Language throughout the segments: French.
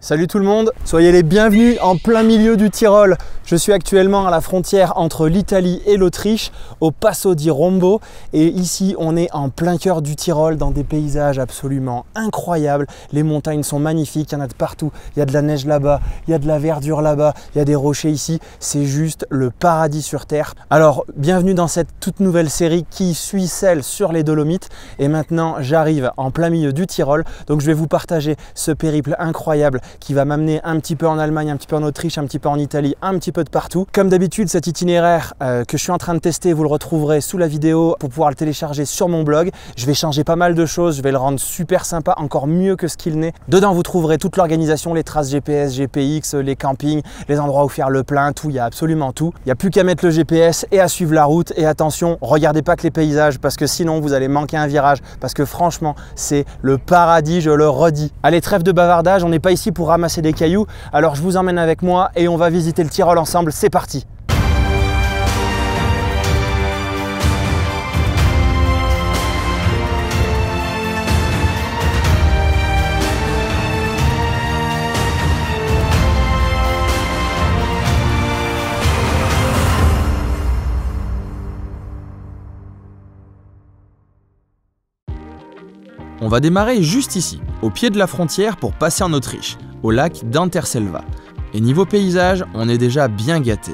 Salut tout le monde, soyez les bienvenus en plein milieu du Tyrol. Je suis actuellement à la frontière entre l'Italie et l'Autriche, au Passo di Rombo. Et ici, on est en plein cœur du Tyrol, dans des paysages absolument incroyables. Les montagnes sont magnifiques, il y en a de partout. Il y a de la neige là-bas, il y a de la verdure là-bas, il y a des rochers ici. C'est juste le paradis sur terre. Alors, bienvenue dans cette toute nouvelle série qui suit celle sur les Dolomites. Et maintenant, j'arrive en plein milieu du Tyrol. Donc, je vais vous partager ce périple incroyable qui va m'amener un petit peu en Allemagne, un petit peu en Autriche, un petit peu en Italie, un petit peu de partout. Comme d'habitude, cet itinéraire que je suis en train de tester, vous le retrouverez sous la vidéo pour pouvoir le télécharger sur mon blog. Je vais changer pas mal de choses, je vais le rendre super sympa, encore mieux que ce qu'il n'est. Dedans, vous trouverez toute l'organisation, les traces GPS, GPX, les campings, les endroits où faire le plein, tout, il y a absolument tout. Il n'y a plus qu'à mettre le GPS et à suivre la route. Et attention, regardez pas que les paysages parce que sinon vous allez manquer un virage parce que franchement, c'est le paradis, je le redis. Allez, trêve de bavardage, on n'est pas ici pour ramasser des cailloux, alors je vous emmène avec moi et on va visiter le Tyrol ensemble, c'est parti! On va démarrer juste ici, au pied de la frontière pour passer en Autriche, au lac d'Anterselva. Et niveau paysage, on est déjà bien gâté.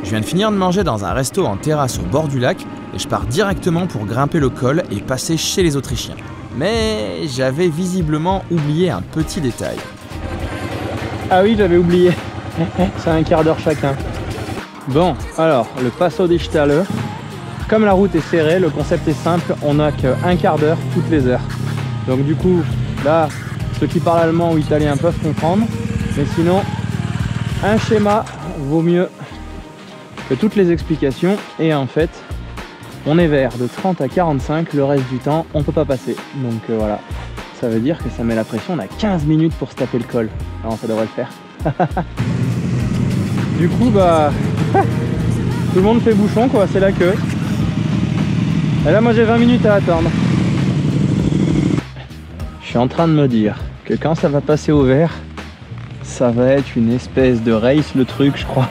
Je viens de finir de manger dans un resto en terrasse au bord du lac et je pars directement pour grimper le col et passer chez les Autrichiens. Mais j'avais visiblement oublié un petit détail. Ah oui, j'avais oublié. C'est un quart d'heure chacun. Bon, alors, le Passo di Stale. Comme la route est serrée, le concept est simple, on n'a qu'un quart d'heure toutes les heures. Donc du coup, là, ceux qui parlent allemand ou italien peuvent comprendre. Mais sinon, un schéma vaut mieux que toutes les explications. Et en fait, on est vert de 30 à 45, le reste du temps, on ne peut pas passer. Donc voilà, ça veut dire que ça met la pression, on a 15 minutes pour se taper le col. Non, ça devrait le faire. Du coup, bah, tout le monde fait bouchon, quoi, c'est la queue. Et là, moi, j'ai 20 minutes à attendre. Je suis en train de me dire que quand ça va passer au vert, ça va être une espèce de race, le truc, je crois.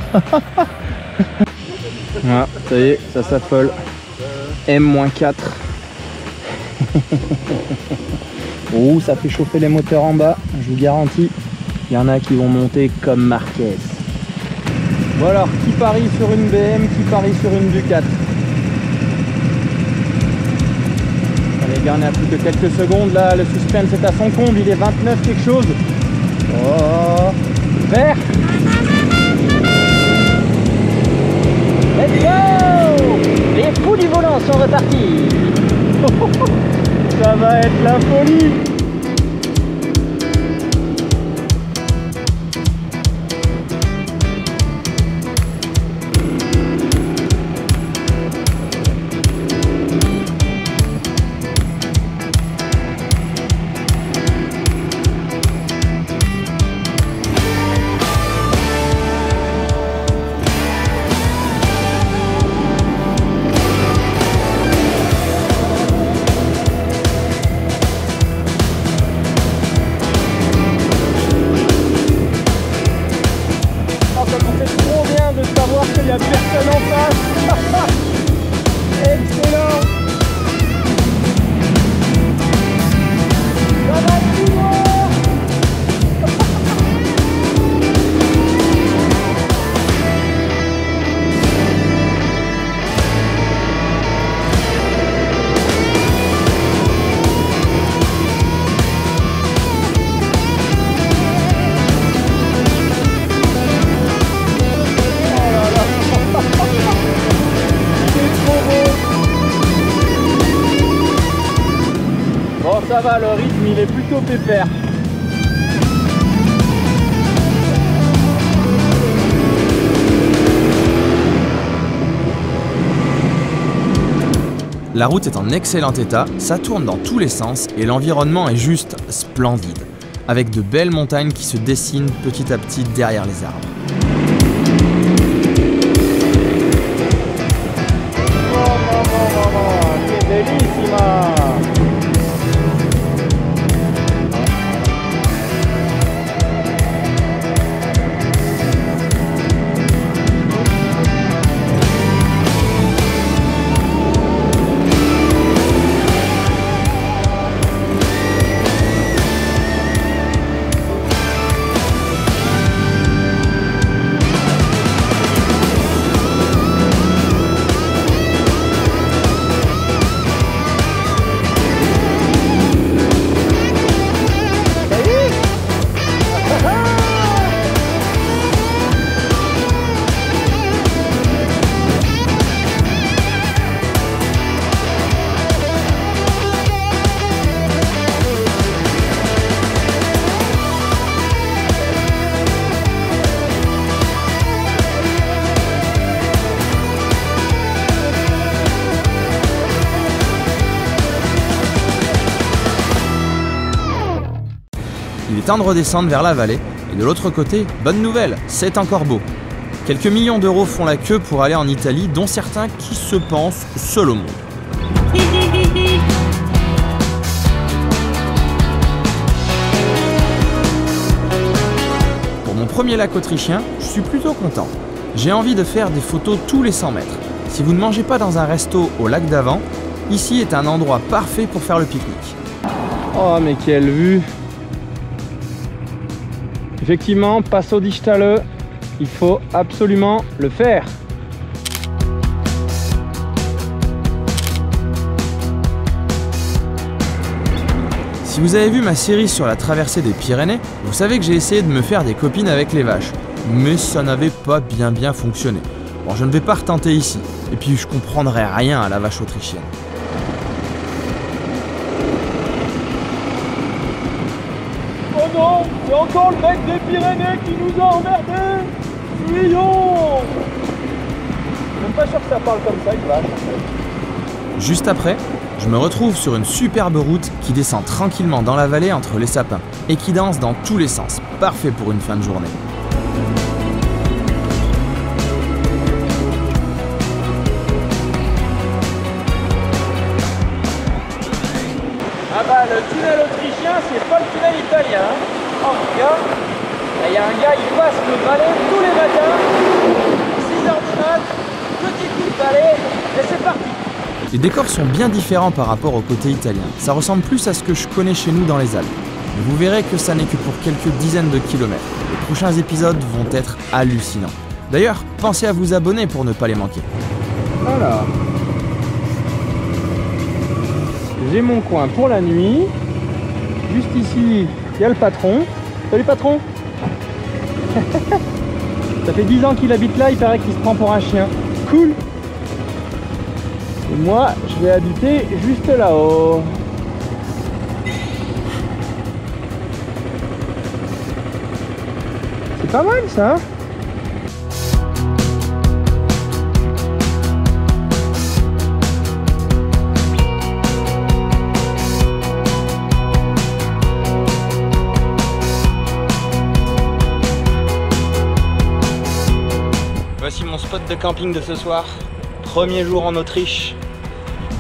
Voilà, ça y est, ça s'affole. M-4. Oh, ça fait chauffer les moteurs en bas, je vous garantis. Il y en a qui vont monter comme Marquez. Bon alors, qui parie sur une BM, qui parie sur une Ducati? Les gars, on est à plus que quelques secondes là, le suspense est à son comble, il est 29 quelque chose. Oh, vert. Let's go! Les fous du volant sont repartis. Ça va être la folie. Il n'y a personne en face. Excellent. Ça va tout droit. Bon, ça va, le rythme il est plutôt pépère. La route est en excellent état, ça tourne dans tous les sens et l'environnement est juste splendide, avec de belles montagnes qui se dessinent petit à petit derrière les arbres. Il est temps de redescendre vers la vallée, et de l'autre côté, bonne nouvelle, c'est encore beau. Quelques millions d'euros font la queue pour aller en Italie, dont certains qui se pensent seuls au monde. Pour mon premier lac autrichien, je suis plutôt content. J'ai envie de faire des photos tous les 100 mètres. Si vous ne mangez pas dans un resto au lac d'Avent, ici est un endroit parfait pour faire le pique-nique. Oh mais quelle vue! Effectivement, Passo di Stale, il faut absolument le faire. Si vous avez vu ma série sur la traversée des Pyrénées, vous savez que j'ai essayé de me faire des copines avec les vaches. Mais ça n'avait pas bien fonctionné. Bon, je ne vais pas retenter ici. Et puis je comprendrai rien à la vache autrichienne. Oh non, c'est encore le mec des Pyrénées qui nous a emmerdés. Fuyons. Je suis même pas sûr que ça parle comme ça, une vache. Juste après, je me retrouve sur une superbe route qui descend tranquillement dans la vallée entre les sapins et qui danse dans tous les sens. Parfait pour une fin de journée. Ah bah le tunnel autrichien, c'est pas le tunnel italien. En tout cas, il y a un gars, il passe le balai tous les matins, 6h du mat, petit coup de balai, et c'est parti. Les décors sont bien différents par rapport au côté italien. Ça ressemble plus à ce que je connais chez nous dans les Alpes. Mais vous verrez que ça n'est que pour quelques dizaines de kilomètres. Les prochains épisodes vont être hallucinants. D'ailleurs, pensez à vous abonner pour ne pas les manquer. Voilà. J'ai mon coin pour la nuit. Juste ici, il y a le patron. Salut patron. Ça fait 10 ans qu'il habite là, il paraît qu'il se prend pour un chien. Cool. Et moi, je vais habiter juste là-haut. C'est pas mal ça. Voici mon spot de camping de ce soir. Premier jour en Autriche.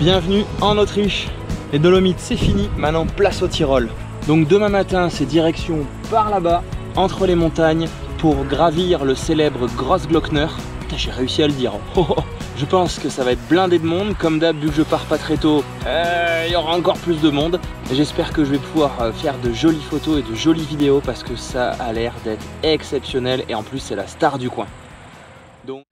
Bienvenue en Autriche. Les Dolomites, c'est fini. Maintenant, place au Tyrol. Donc demain matin, c'est direction par là-bas, entre les montagnes, pour gravir le célèbre Grossglockner. Putain, j'ai réussi à le dire. Je pense que ça va être blindé de monde. Comme d'hab, vu que je pars pas très tôt, il y aura encore plus de monde. J'espère que je vais pouvoir faire de jolies photos et de jolies vidéos parce que ça a l'air d'être exceptionnel. Et en plus, c'est la star du coin. Donc...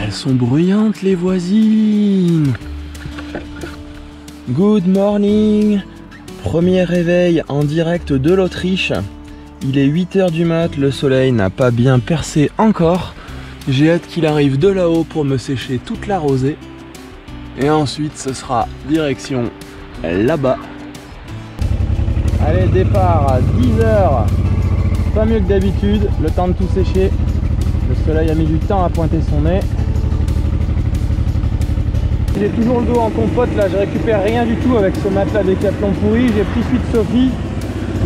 Elles sont bruyantes les voisines. Good morning. Premier réveil en direct de l'Autriche. Il est 8 h du mat, le soleil n'a pas bien percé encore. J'ai hâte qu'il arrive de là-haut pour me sécher toute la rosée. Et ensuite ce sera direction là-bas. Allez, départ à 10 h. Pas mieux que d'habitude, le temps de tout sécher. Le soleil a mis du temps à pointer son nez. J'ai toujours le dos en compote là, je récupère rien du tout avec ce matelas Décathlon pourri. J'ai pris celui de Sophie.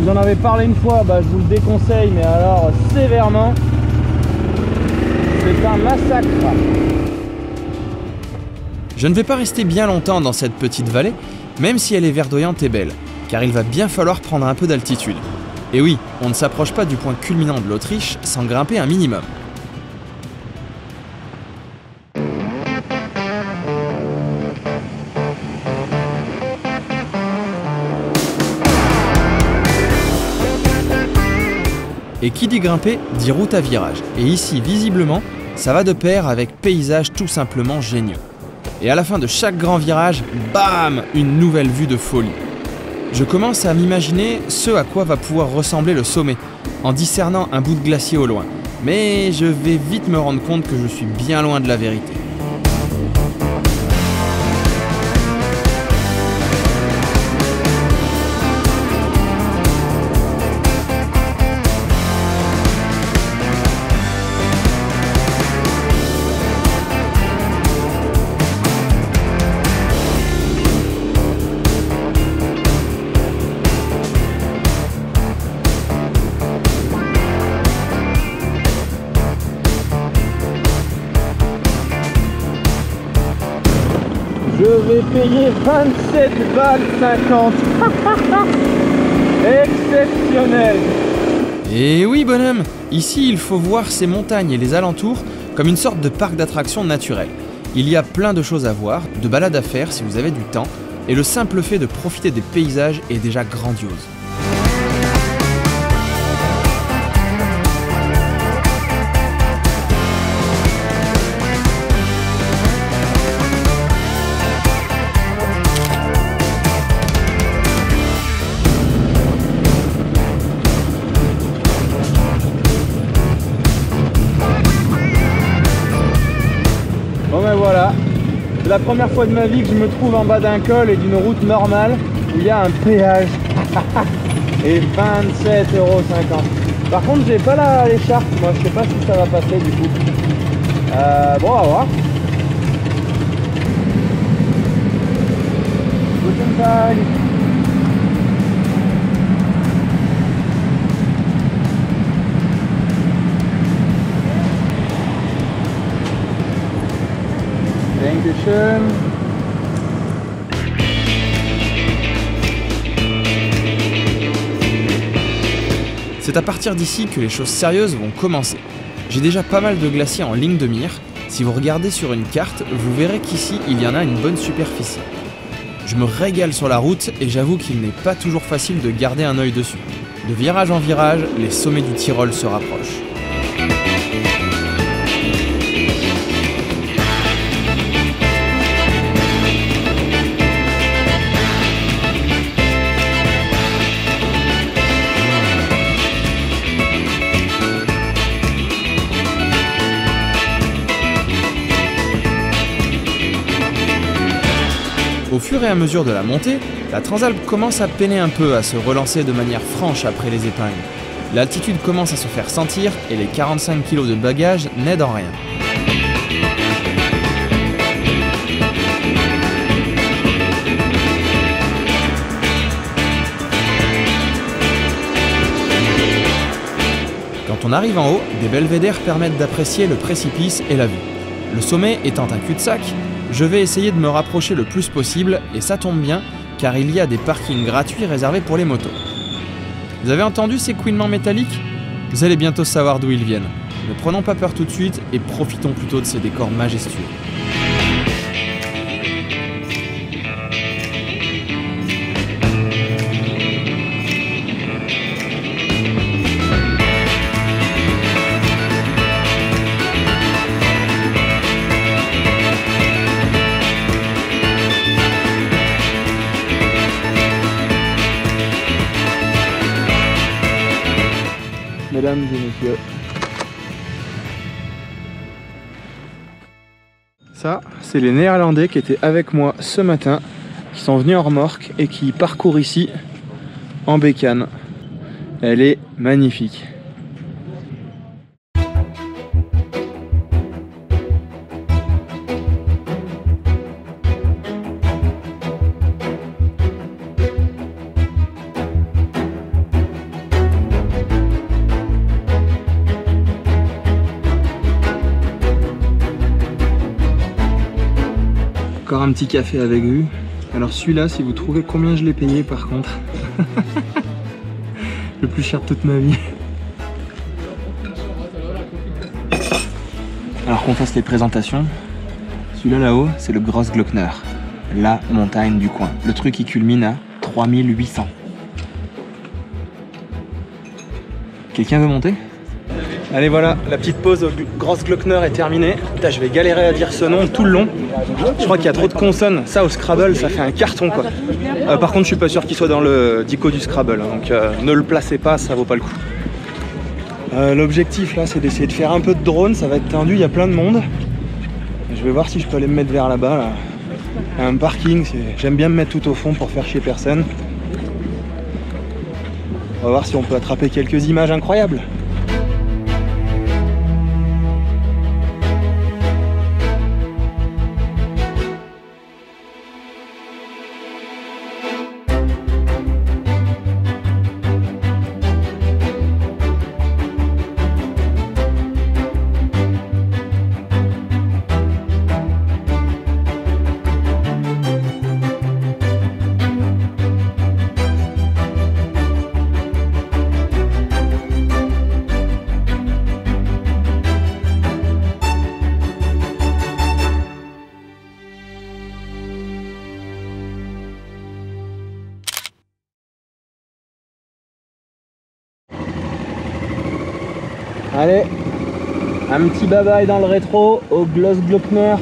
Vous en avez parlé une fois, bah, je vous le déconseille, mais alors sévèrement. C'est un massacre. Je ne vais pas rester bien longtemps dans cette petite vallée, même si elle est verdoyante et belle, car il va bien falloir prendre un peu d'altitude. Et oui, on ne s'approche pas du point culminant de l'Autriche sans grimper un minimum. Et qui dit grimper, dit route à virage. Et ici, visiblement, ça va de pair avec paysages tout simplement géniaux. Et à la fin de chaque grand virage, bam, une nouvelle vue de folie. Je commence à m'imaginer ce à quoi va pouvoir ressembler le sommet, en discernant un bout de glacier au loin. Mais je vais vite me rendre compte que je suis bien loin de la vérité. Je vais payer 27 balles 50. Exceptionnel. Et oui bonhomme, ici il faut voir ces montagnes et les alentours comme une sorte de parc d'attractions naturel. Il y a plein de choses à voir, de balades à faire si vous avez du temps, et le simple fait de profiter des paysages est déjà grandiose. Bon ben voilà, c'est la première fois de ma vie que je me trouve en bas d'un col et d'une route normale où il y a un péage. Et 27,50 €. Par contre j'ai pas l'écharpe, moi je sais pas si ça va passer du coup. Bon on va voir. Guten Tag. Dankeschön. C'est à partir d'ici que les choses sérieuses vont commencer. J'ai déjà pas mal de glaciers en ligne de mire. Si vous regardez sur une carte, vous verrez qu'ici il y en a une bonne superficie. Je me régale sur la route et j'avoue qu'il n'est pas toujours facile de garder un œil dessus. De virage en virage, les sommets du Tyrol se rapprochent. Au fur et à mesure de la montée, la Transalp commence à peiner un peu à se relancer de manière franche après les épingles. L'altitude commence à se faire sentir et les 45 kg de bagages n'aident en rien. Quand on arrive en haut, des belvédères permettent d'apprécier le précipice et la vue. Le sommet étant un cul-de-sac, je vais essayer de me rapprocher le plus possible et ça tombe bien car il y a des parkings gratuits réservés pour les motos. Vous avez entendu ces couinements métalliques? Vous allez bientôt savoir d'où ils viennent. Ne prenons pas peur tout de suite et profitons plutôt de ces décors majestueux. Mesdames et messieurs. Ça, c'est les Néerlandais qui étaient avec moi ce matin, qui sont venus en remorque et qui parcourent ici en bécane. Elle est magnifique. Encore un petit café avec vue. Alors celui-là, si vous trouvez combien je l'ai payé par contre. Le plus cher de toute ma vie. Alors qu'on fasse les présentations. Celui-là là-haut, c'est le Grossglockner. La montagne du coin. Le truc qui culmine à 3800. Quelqu'un veut monter? Allez voilà, la petite pause au Grossglockner est terminée. Putain, je vais galérer à dire ce nom tout le long. Je crois qu'il y a trop de consonnes. Ça au Scrabble, ça fait un carton quoi. Par contre, je suis pas sûr qu'il soit dans le dico du Scrabble. Donc ne le placez pas, ça vaut pas le coup. L'objectif là, c'est d'essayer de faire un peu de drone. Ça va être tendu, il y a plein de monde. Je vais voir si je peux aller me mettre vers là-bas. Là. Il y a un parking, j'aime bien me mettre tout au fond pour faire chier personne. On va voir si on peut attraper quelques images incroyables. Allez, un petit bye-bye dans le rétro au Grossglockner.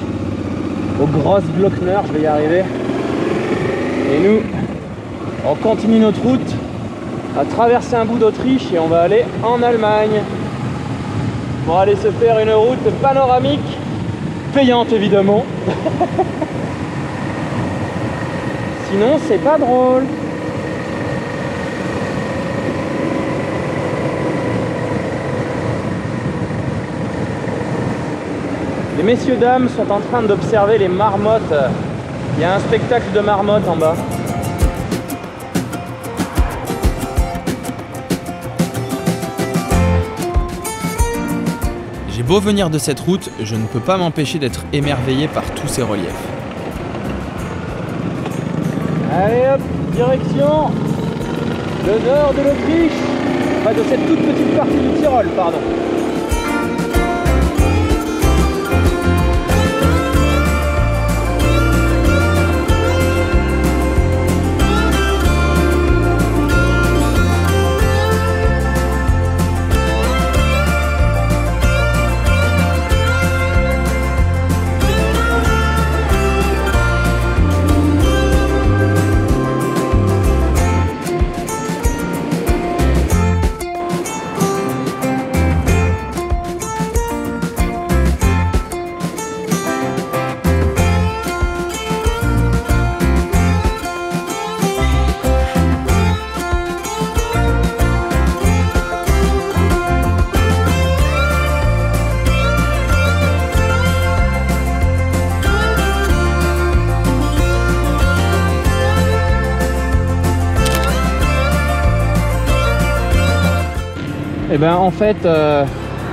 Au Grossglockner, je vais y arriver. Et nous, on continue notre route à traverser un bout d'Autriche et on va aller en Allemagne pour aller se faire une route panoramique, payante évidemment. Sinon, c'est pas drôle. Les messieurs dames sont en train d'observer les marmottes. Il y a un spectacle de marmottes en bas. J'ai beau venir de cette route, je ne peux pas m'empêcher d'être émerveillé par tous ces reliefs. Allez hop, direction le nord de l'Autriche. Enfin, de cette toute petite partie du Tyrol, pardon. Et ben en fait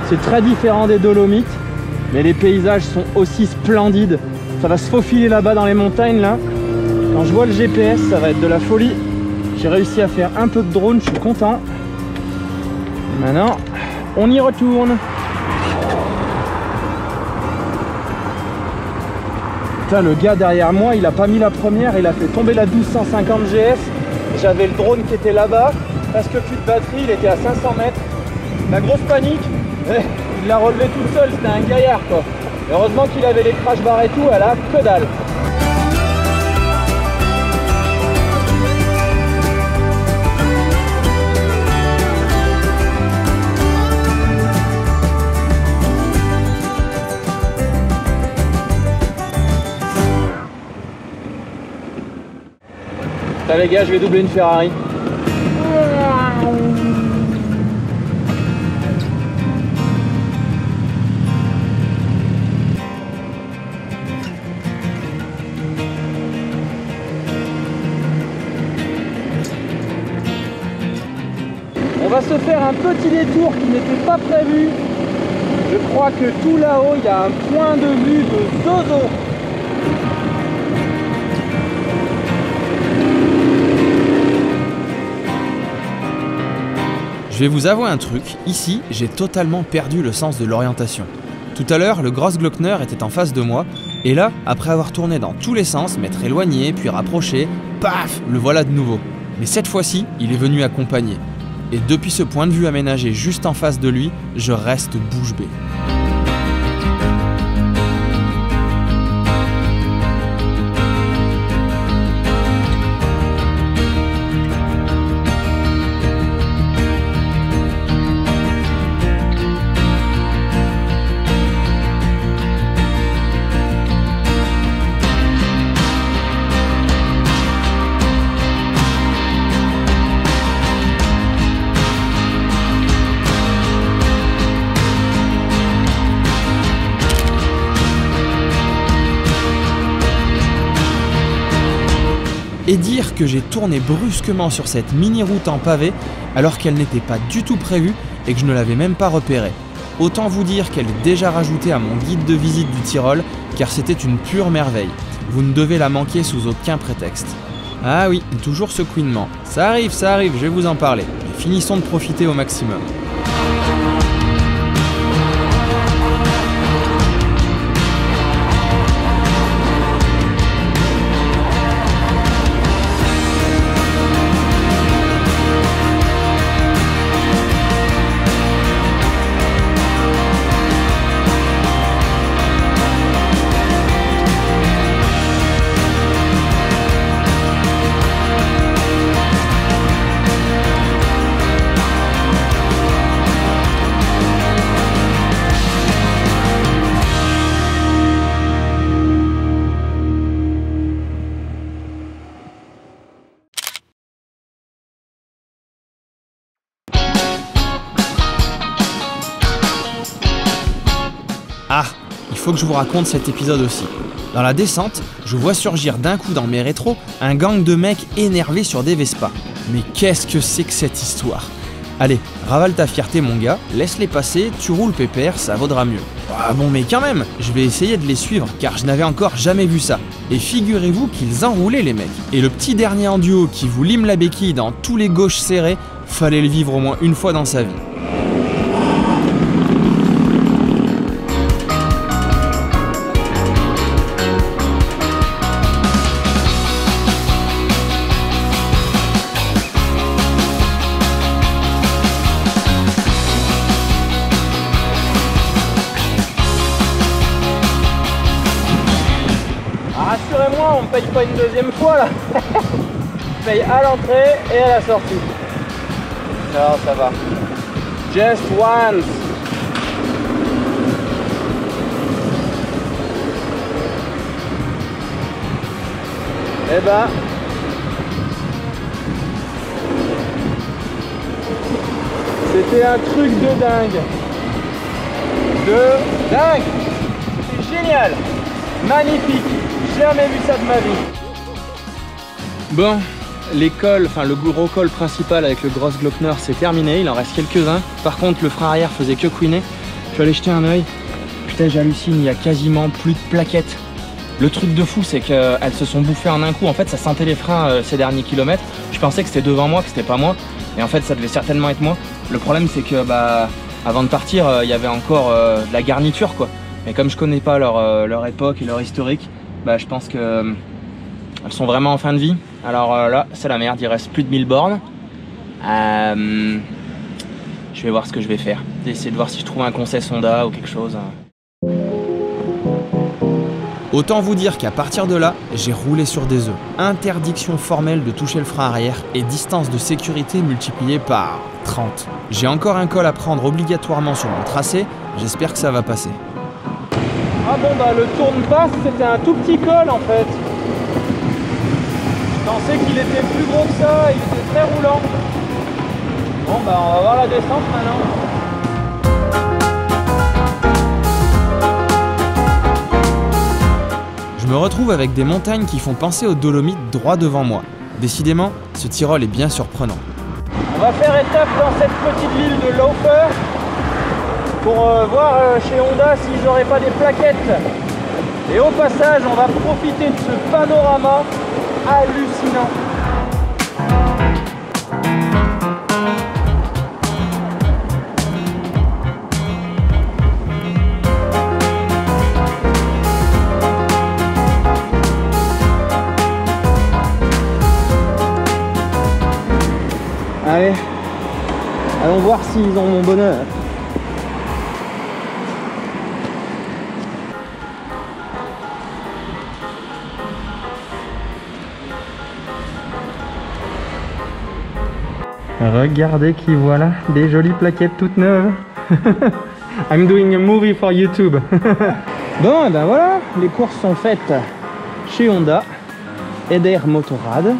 c'est très différent des Dolomites, mais les paysages sont aussi splendides. Ça va se faufiler là-bas dans les montagnes là. Quand je vois le GPS, ça va être de la folie. J'ai réussi à faire un peu de drone, je suis content. Maintenant, on y retourne. Putain, le gars derrière moi, il a pas mis la première, il a fait tomber la 1250 GS. J'avais le drone qui était là-bas, parce que plus de batterie, il était à 500 mètres. La grosse panique, il l'a relevé tout seul, c'était un gaillard quoi. Heureusement qu'il avait les crash bars et tout, elle a que dalle. Ça les gars, je vais doubler une Ferrari. On va se faire un petit détour qui n'était pas prévu. Je crois que tout là-haut, il y a un point de vue de Zozo. Je vais vous avouer un truc, ici, j'ai totalement perdu le sens de l'orientation. Tout à l'heure, le Grossglockner était en face de moi, et là, après avoir tourné dans tous les sens, m'être éloigné, puis rapproché, paf, le voilà de nouveau. Mais cette fois-ci, il est venu accompagner. Et depuis ce point de vue aménagé juste en face de lui, je reste bouche bée. Et dire que j'ai tourné brusquement sur cette mini-route en pavé alors qu'elle n'était pas du tout prévue et que je ne l'avais même pas repérée. Autant vous dire qu'elle est déjà rajoutée à mon guide de visite du Tyrol car c'était une pure merveille. Vous ne devez la manquer sous aucun prétexte. Ah oui, toujours ce couinement. Ça arrive, je vais vous en parler. Mais finissons de profiter au maximum. faut que je vous raconte cet épisode aussi. Dans la descente, je vois surgir d'un coup dans mes rétros un gang de mecs énervés sur des Vespa. Mais qu'est-ce que c'est que cette histoire? Allez, ravale ta fierté mon gars, laisse-les passer, tu roules pépère, ça vaudra mieux. Ah bon mais quand même, je vais essayer de les suivre car je n'avais encore jamais vu ça. Et figurez-vous qu'ils enroulaient les mecs. Et le petit dernier en duo qui vous lime la béquille dans tous les gauches serrés, fallait le vivre au moins une fois dans sa vie. Rassurez-moi, on ne paye pas une deuxième fois là. Je paye à l'entrée et à la sortie. Non, ça va. Just once. Eh ben, c'était un truc de dingue. C'est génial. Magnifique. Jamais vu ça de ma vie. Bon, l'école, enfin le gros col principal avec le Grossglockner c'est terminé, il en reste quelques-uns. Par contre le frein arrière faisait que couiner. Je suis allé jeter un œil. Putain j'hallucine, il y a quasiment plus de plaquettes. Le truc de fou c'est qu'elles se sont bouffées en un coup. En fait ça sentait les freins ces derniers kilomètres. Je pensais que c'était devant moi, que c'était pas moi. Et en fait ça devait certainement être moi. Le problème c'est que avant de partir il y avait encore de la garniture quoi. Mais comme je connais pas leur époque et leur historique, je pense que elles sont vraiment en fin de vie. Alors là, c'est la merde, il reste plus de 1000 bornes. Je vais voir ce que je vais faire. Essayer de voir si je trouve un concess Honda ou quelque chose. Autant vous dire qu'à partir de là, j'ai roulé sur des œufs. Interdiction formelle de toucher le frein arrière et distance de sécurité multipliée par 30. J'ai encore un col à prendre obligatoirement sur mon tracé, j'espère que ça va passer. Ah bon le tourne-passe c'était un tout petit col en fait. Je pensais qu'il était plus gros que ça, il était très roulant. Bon on va voir la descente maintenant. Je me retrouve avec des montagnes qui font penser aux Dolomites droit devant moi. Décidément, ce Tyrol est bien surprenant. On va faire étape dans cette petite ville de Laufer pour voir chez Honda s'ils n'auraient pas des plaquettes. Et au passage, on va profiter de ce panorama hallucinant. Allez, allons voir s'ils ont mon bonheur. Regardez qui voilà, des jolies plaquettes toutes neuves. I'm doing a movie for YouTube. Bon, et ben voilà, les courses sont faites chez Honda, Eder Motorrad.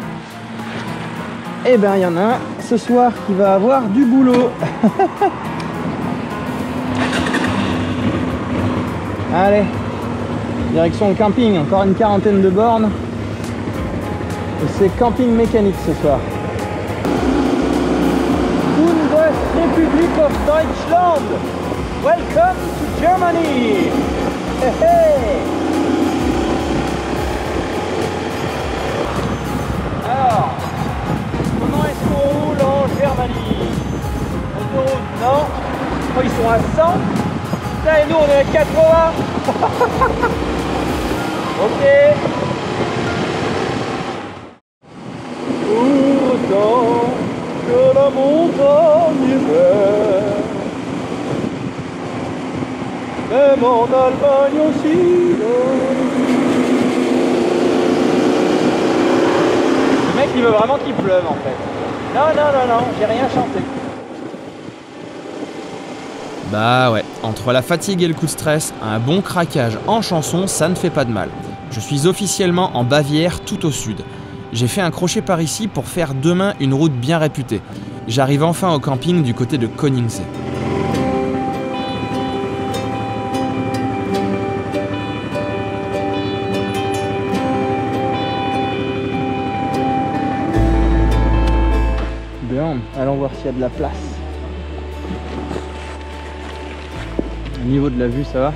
Et ben il y en a un ce soir qui va avoir du boulot. Allez, direction le camping, encore une quarantaine de bornes. Et c'est camping mécanique ce soir. Bundesrepublik of Deutschland. Welcome to Germany. Hey, hey. Alors, comment est-ce qu'on roule en Germanie? Autoroute, non. Oh, ils sont à 100. Putain, et nous on est à 80. Ok. Pourtant que la montagne est verte, même en Allemagne aussi. Le mec il veut vraiment qu'il pleuve en fait. Non, non, non, non, j'ai rien chanté. Bah ouais, entre la fatigue et le coup de stress, un bon craquage en chanson, ça ne fait pas de mal. Je suis officiellement en Bavière, tout au sud. J'ai fait un crochet par ici pour faire demain une route bien réputée. J'arrive enfin au camping du côté de Königssee. Bon, allons voir s'il y a de la place. Au niveau de la vue, ça va.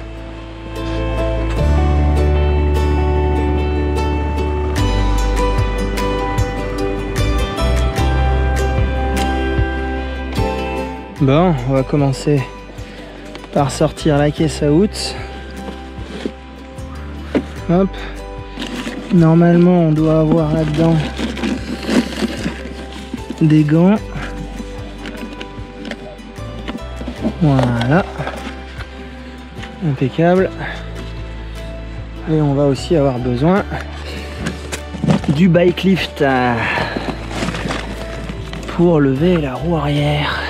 Bon, on va commencer par sortir la caisse à outils. Hop. Normalement, on doit avoir là-dedans des gants. Voilà. Impeccable. Et on va aussi avoir besoin du bike lift pour lever la roue arrière.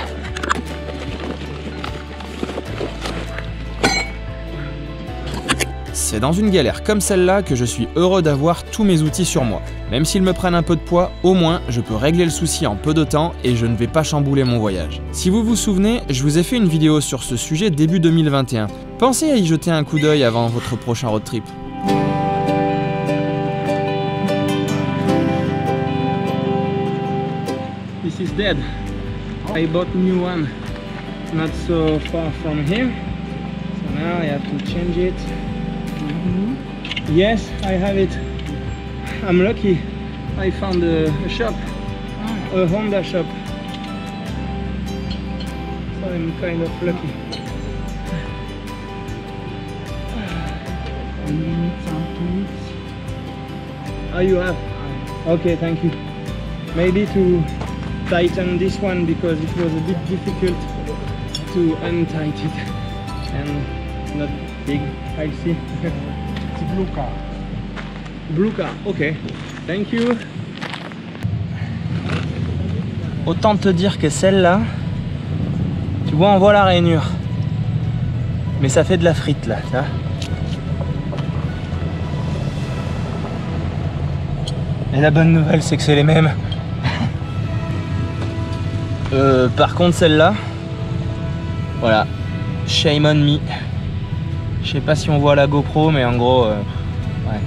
C'est dans une galère comme celle-là que je suis heureux d'avoir tous mes outils sur moi. Même s'ils me prennent un peu de poids, au moins je peux régler le souci en peu de temps et je ne vais pas chambouler mon voyage. Si vous vous souvenez, je vous ai fait une vidéo sur ce sujet début 2021. Pensez à y jeter un coup d'œil avant votre prochain road trip. This is dead. I bought a new one not so far from here. So now I have to change it. Yes, I have it. I'm lucky. I found a shop, a Honda shop. So I'm kind of lucky. Oh, you have? Okay, thank you. Maybe to tighten this one because it was a bit difficult to untighten it and not big, I see. It's blue car. Blue car, ok. Thank you. Autant te dire que celle-là, tu vois, on voit la rainure. Mais ça fait de la frite là, tu vois. Et la bonne nouvelle, c'est que c'est les mêmes. Par contre, celle-là, voilà, shame on me. Je sais pas si on voit la GoPro, mais en gros, ouais.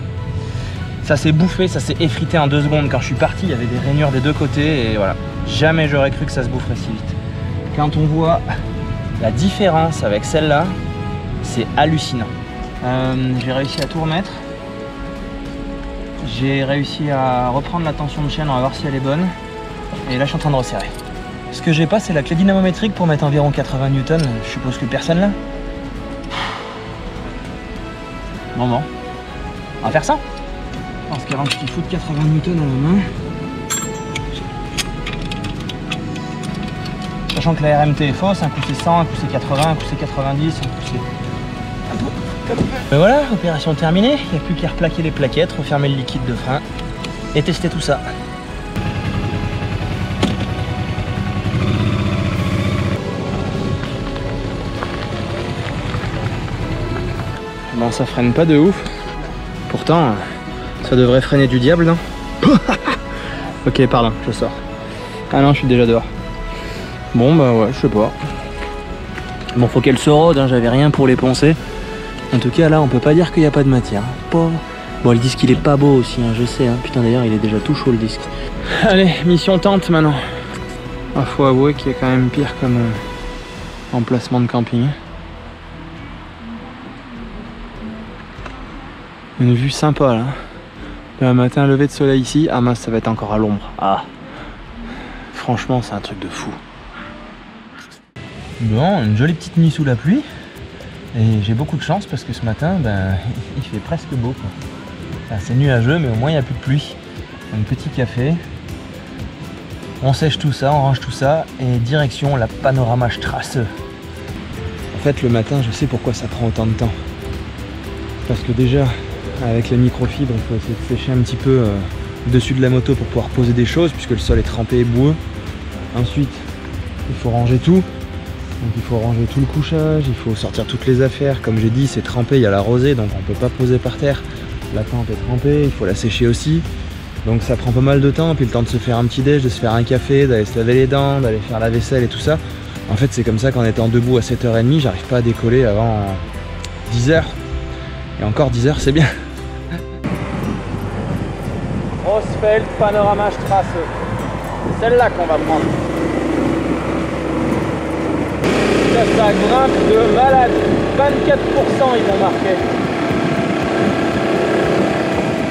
Ça s'est bouffé, ça s'est effrité en 2 secondes. Quand je suis parti, il y avait des rainures des deux côtés et voilà. Jamais j'aurais cru que ça se boufferait si vite. Quand on voit la différence avec celle-là, c'est hallucinant. J'ai réussi à tout remettre. J'ai réussi à reprendre la tension de chaîne, on va voir si elle est bonne. Et là, je suis en train de resserrer. Ce que j'ai pas, c'est la clé dynamométrique pour mettre environ 80 Newtons. Je suppose que personne l'a. Bon, on va faire ça. Parce qu'avant que je te foute 80 Newtons à la main. Sachant que la RMT est fausse, un coup c'est 100, un coup c'est 80, un coup c'est 90, un coup c'est... Mais voilà, opération terminée. Il n'y a plus qu'à replaquer les plaquettes, refermer le liquide de frein et tester tout ça. Bon, ça freine pas de ouf. Pourtant, ça devrait freiner du diable, non? Ok, pardon, je sors. Ah non, je suis déjà dehors. Bon, bah ouais, je sais pas. Bon, faut qu'elle se rôde, hein, j'avais rien pour les poncer. En tout cas, là, on peut pas dire qu'il n'y a pas de matière. Pauvre. Bon, le disque, il est pas beau aussi, hein, je sais. Hein. Putain, d'ailleurs, il est déjà tout chaud, le disque. Allez, mission tente maintenant. Ah, faut avouer qu'il y a quand même pire comme emplacement de camping. Une vue sympa là. Un matin, lever de soleil ici. Ah mince, ça va être encore à l'ombre. Ah. Franchement, c'est un truc de fou. Bon, une jolie petite nuit sous la pluie. Et j'ai beaucoup de chance parce que ce matin, ben, il fait presque beau. Enfin, c'est nuageux, mais au moins il n'y a plus de pluie. Un petit café. On sèche tout ça, on range tout ça. Et direction la Panoramastraße. En fait, le matin, je sais pourquoi ça prend autant de temps. Parce que déjà, avec la microfibre, il faut essayer de sécher un petit peu le dessus de la moto pour pouvoir poser des choses, puisque le sol est trempé et boueux. Ensuite, il faut ranger tout. Donc il faut ranger tout le couchage, il faut sortir toutes les affaires. Comme j'ai dit, c'est trempé, il y a la rosée, donc on ne peut pas poser par terre. La tente est trempée, il faut la sécher aussi. Donc ça prend pas mal de temps, puis le temps de se faire un petit déj, de se faire un café, d'aller se laver les dents, d'aller faire la vaisselle et tout ça. En fait, c'est comme ça qu'en étant debout à 7h30, j'arrive pas à décoller avant 10h. Et encore 10h, c'est bien. Rosfeld Panoramastraße. C'est celle-là qu'on va prendre. Ça grimpe de malade. 24% ils vont marquer.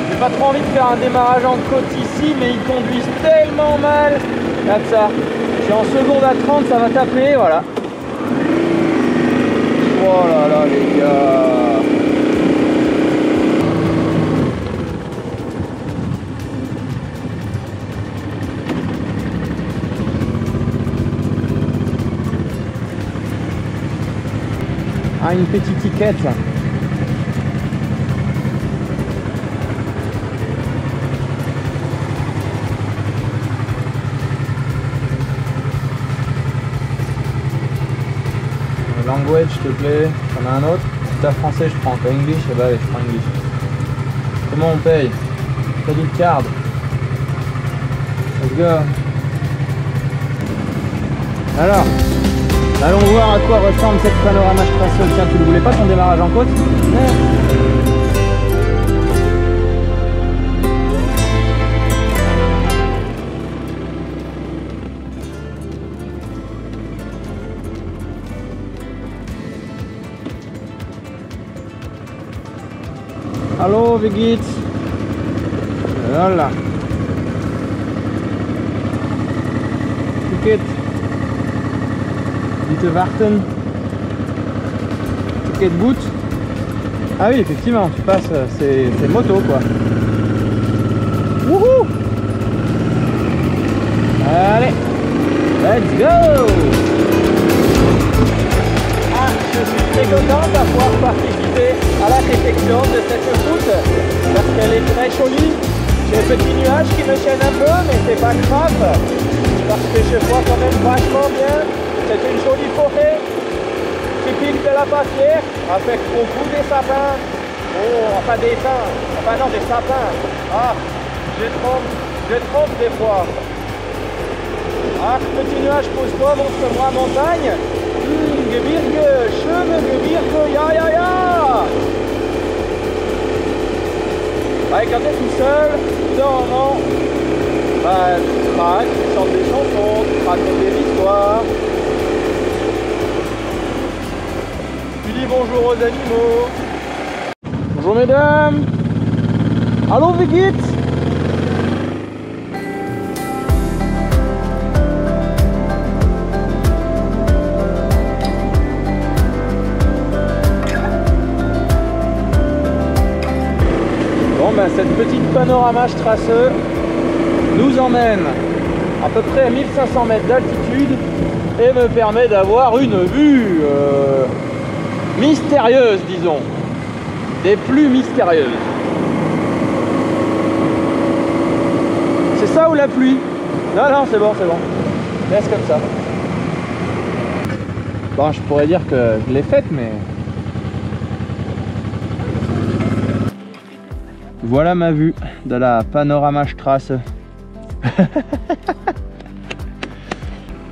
J'ai pas trop envie de faire un démarrage en côte ici, mais ils conduisent tellement mal. Regarde ça. Je suis en seconde à 30, ça va taper, voilà. Oh là là les gars. Ah, une petite tiquette. Language, s'il te plaît. T'en as un autre? Si t'as français, je prends. T'as English? Eh ben, allez, je prends English. Comment on paye? Credit card. Let's go. Alors, allons voir à quoi ressemble cette panorama traceuse. Tiens, tu ne voulais pas ton démarrage en côte? Hallo, wie geht's? Voilà. Ticket. Bitte warten. Ticket boot. Ah oui, effectivement, tu passes, c'est moto quoi. Wouhou! Allez, let's go! Ah, je suis très content de pouvoir participer à la réflexion de cette route parce qu'elle est très jolie. J'ai un petit nuage qui me chaîne un peu, mais c'est pas grave parce que je vois quand même vachement bien. C'est une jolie forêt typique de la Bavière avec beaucoup de sapins. Oh, enfin des pins, enfin non des sapins. Ah, je trompe des fois. Ah, petit nuage, pose-toi, montre-moi la montagne. Gebirge, schöne Gebirge, ja, ja, ja. Ouais, quand t'es tout seul, non, bah, tu craques, tu chantes des chansons, tu racontes des histoires. Tu dis bonjour aux animaux. Bonjour mesdames. Hallo, wie geht's? Cette petite panorama traceux nous emmène à peu près à 1500 mètres d'altitude et me permet d'avoir une vue mystérieuse, disons, des plus mystérieuses. C'est ça ou la pluie? Non, c'est bon, laisse comme ça. Bon, je pourrais dire que je l'ai faite, mais... Voilà ma vue de la Panoramastraße.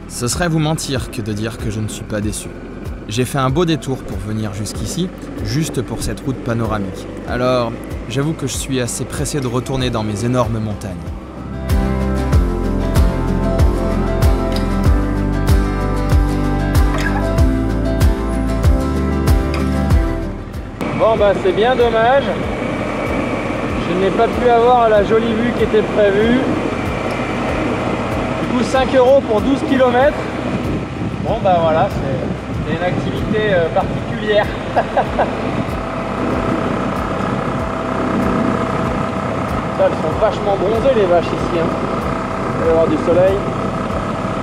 Ce serait vous mentir que de dire que je ne suis pas déçu. J'ai fait un beau détour pour venir jusqu'ici, juste pour cette route panoramique. Alors, j'avoue que je suis assez pressé de retourner dans mes énormes montagnes. Bon bah c'est bien dommage. Je n'ai pas pu avoir la jolie vue qui était prévue. Du coup 5 € pour 12 km. Bon bah voilà, c'est une activité particulière. Ça, elles sont vachement bronzées les vaches ici. Hein. Il va y avoir du soleil.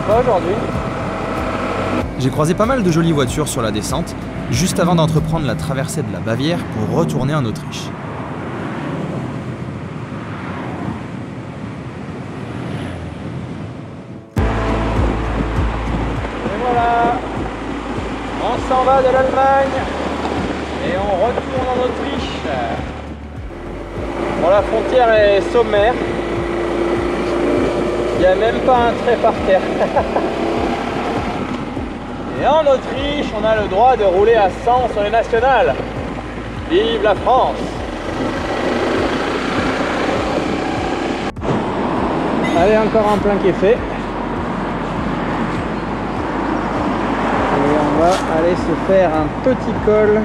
Pas aujourd'hui. J'ai croisé pas mal de jolies voitures sur la descente, juste avant d'entreprendre la traversée de la Bavière pour retourner en Autriche. On s'en va de l'Allemagne et on retourne en Autriche. Bon, la frontière est sommaire. Il n'y a même pas un trait par terre. Et en Autriche, on a le droit de rouler à 100 sur les nationales. Vive la France! Allez, encore un plein qui est fait. Et on va aller se faire un petit col.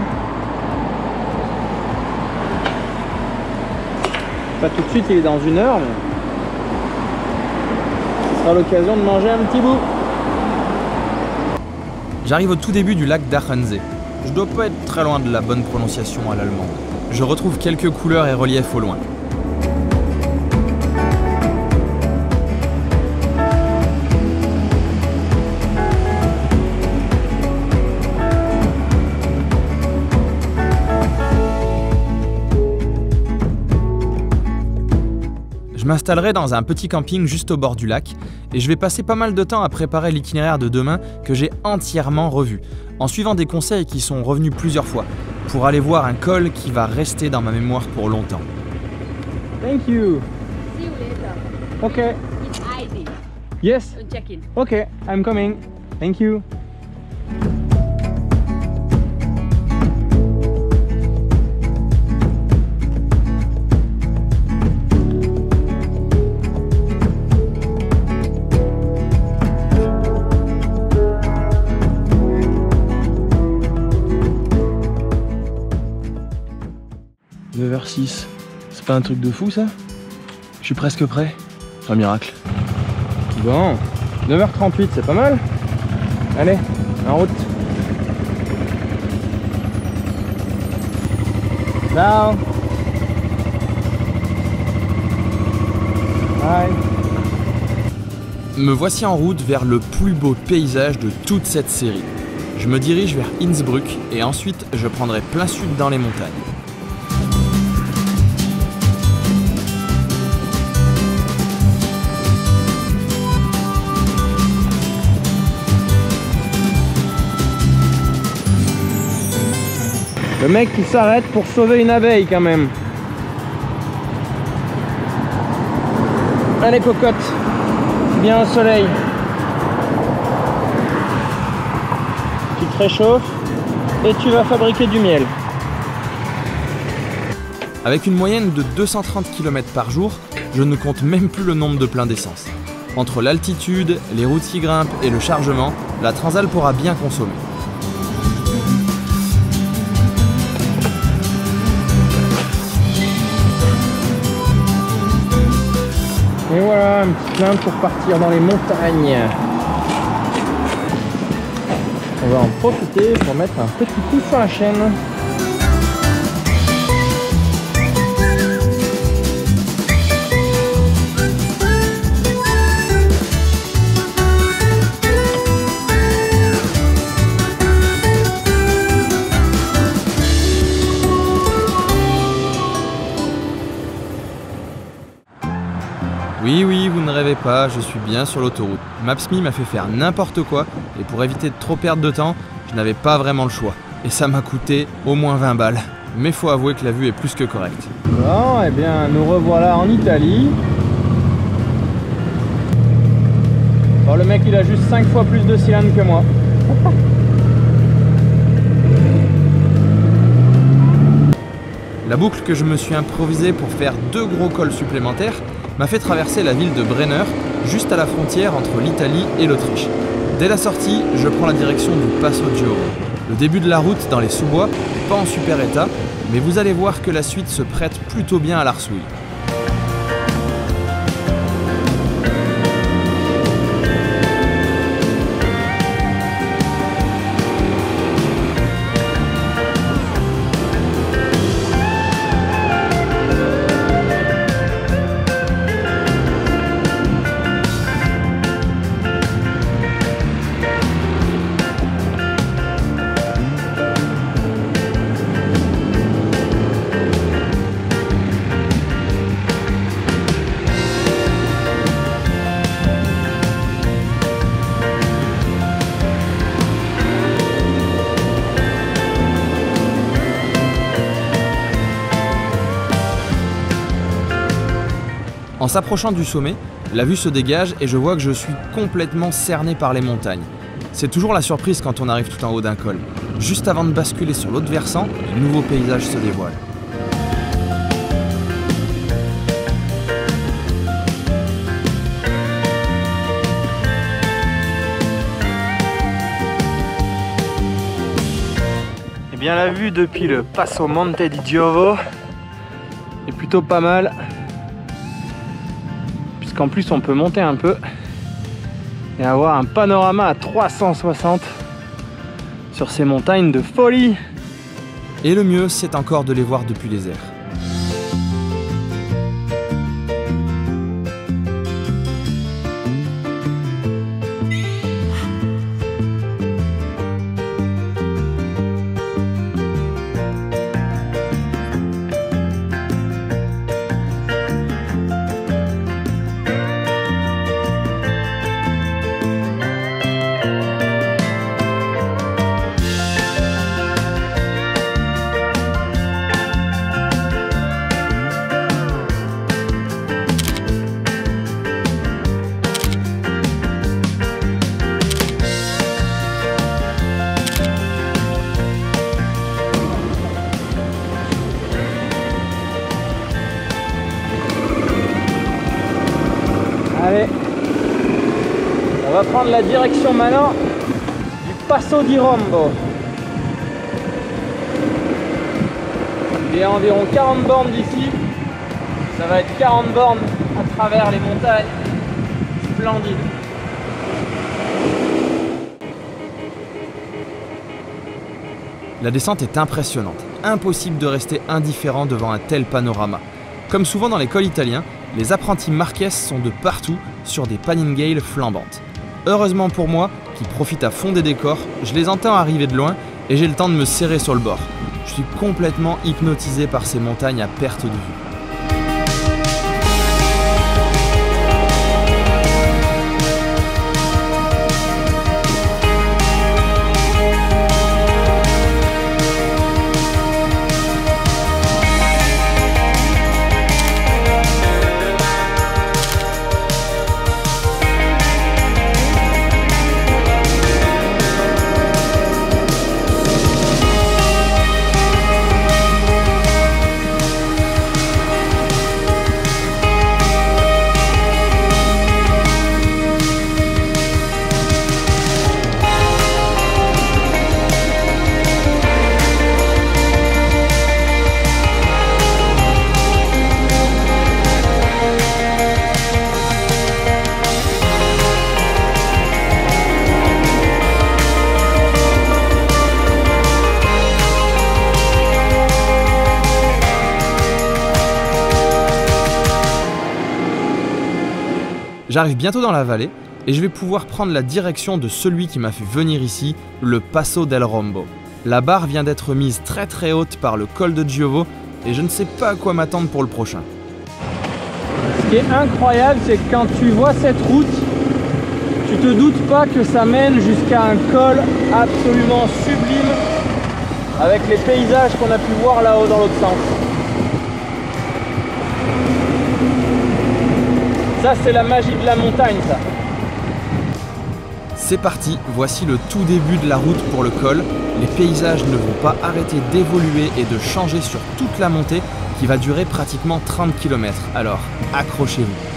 Pas tout de suite, il est dans 1 heure, mais ce sera l'occasion de manger un petit bout. J'arrive au tout début du lac d'Achensee. Je dois pas être très loin de la bonne prononciation à l'allemande. Je retrouve quelques couleurs et reliefs au loin. Je m'installerai dans un petit camping juste au bord du lac et je vais passer pas mal de temps à préparer l'itinéraire de demain que j'ai entièrement revu, en suivant des conseils qui sont revenus plusieurs fois, pour aller voir un col qui va rester dans ma mémoire pour longtemps. Thank you. See you later. Okay. It's easy. Yes. Don't check in. Okay, I'm coming. Thank you. C'est pas un truc de fou ça? Je suis presque prêt. Un miracle. Bon, 9h38, c'est pas mal. Allez, en route. Ciao. Bye. Me voici en route vers le plus beau paysage de toute cette série. Je me dirige vers Innsbruck et ensuite je prendrai plein sud dans les montagnes. Le mec qui s'arrête pour sauver une abeille quand même. Allez cocotte, bien au soleil. Tu te réchauffes et tu vas fabriquer du miel. Avec une moyenne de 230 km par jour, je ne compte même plus le nombre de pleins d'essence. Entre l'altitude, les routes qui grimpent et le chargement, la Transalp pourra bien consommer. Et voilà, un petit plein pour partir dans les montagnes. On va en profiter pour mettre un petit coup sur la chaîne. Oui, vous ne rêvez pas, je suis bien sur l'autoroute. Maps.me m'a fait faire n'importe quoi et pour éviter de trop perdre de temps, je n'avais pas vraiment le choix. Et ça m'a coûté au moins 20 balles. Mais faut avouer que la vue est plus que correcte. Bon, et bien nous revoilà en Italie. Bon, le mec il a juste 5 fois plus de cylindres que moi. La boucle que je me suis improvisée pour faire 2 gros cols supplémentaires m'a fait traverser la ville de Brenner, juste à la frontière entre l'Italie et l'Autriche. Dès la sortie, je prends la direction du Passo Giro. Le début de la route dans les sous-bois n'est pas en super état, mais vous allez voir que la suite se prête plutôt bien à l'arsouille. En s'approchant du sommet, la vue se dégage et je vois que je suis complètement cerné par les montagnes. C'est toujours la surprise quand on arrive tout en haut d'un col. Juste avant de basculer sur l'autre versant, de nouveaux paysages se dévoilent. bien la vue depuis le Passo Monte di Giovo est plutôt pas mal, puisqu'en plus on peut monter un peu et avoir un panorama à 360 sur ces montagnes de folie. Et le mieux, c'est encore de les voir depuis les airs. Allez, on va prendre la direction maintenant du Passo di Rombo. Il est à environ 40 bornes d'ici. Ça va être 40 bornes à travers les montagnes. Splendide. La descente est impressionnante. Impossible de rester indifférent devant un tel panorama. Comme souvent dans les cols italiens, les apprentis Marquez sont de partout sur des paningales flambantes. Heureusement pour moi, qui profite à fond des décors, je les entends arriver de loin et j'ai le temps de me serrer sur le bord. Je suis complètement hypnotisé par ces montagnes à perte de vue. J'arrive bientôt dans la vallée et je vais pouvoir prendre la direction de celui qui m'a fait venir ici, le Passo del Rombo. La barre vient d'être mise très très haute par le col de Giovo et je ne sais pas à quoi m'attendre pour le prochain. Ce qui est incroyable, c'est que quand tu vois cette route, tu te doutes pas que ça mène jusqu'à un col absolument sublime avec les paysages qu'on a pu voir là-haut dans l'autre sens. Ça, c'est la magie de la montagne, ça. C'est parti, voici le tout début de la route pour le col. Les paysages ne vont pas arrêter d'évoluer et de changer sur toute la montée qui va durer pratiquement 30 km. Alors, accrochez-vous.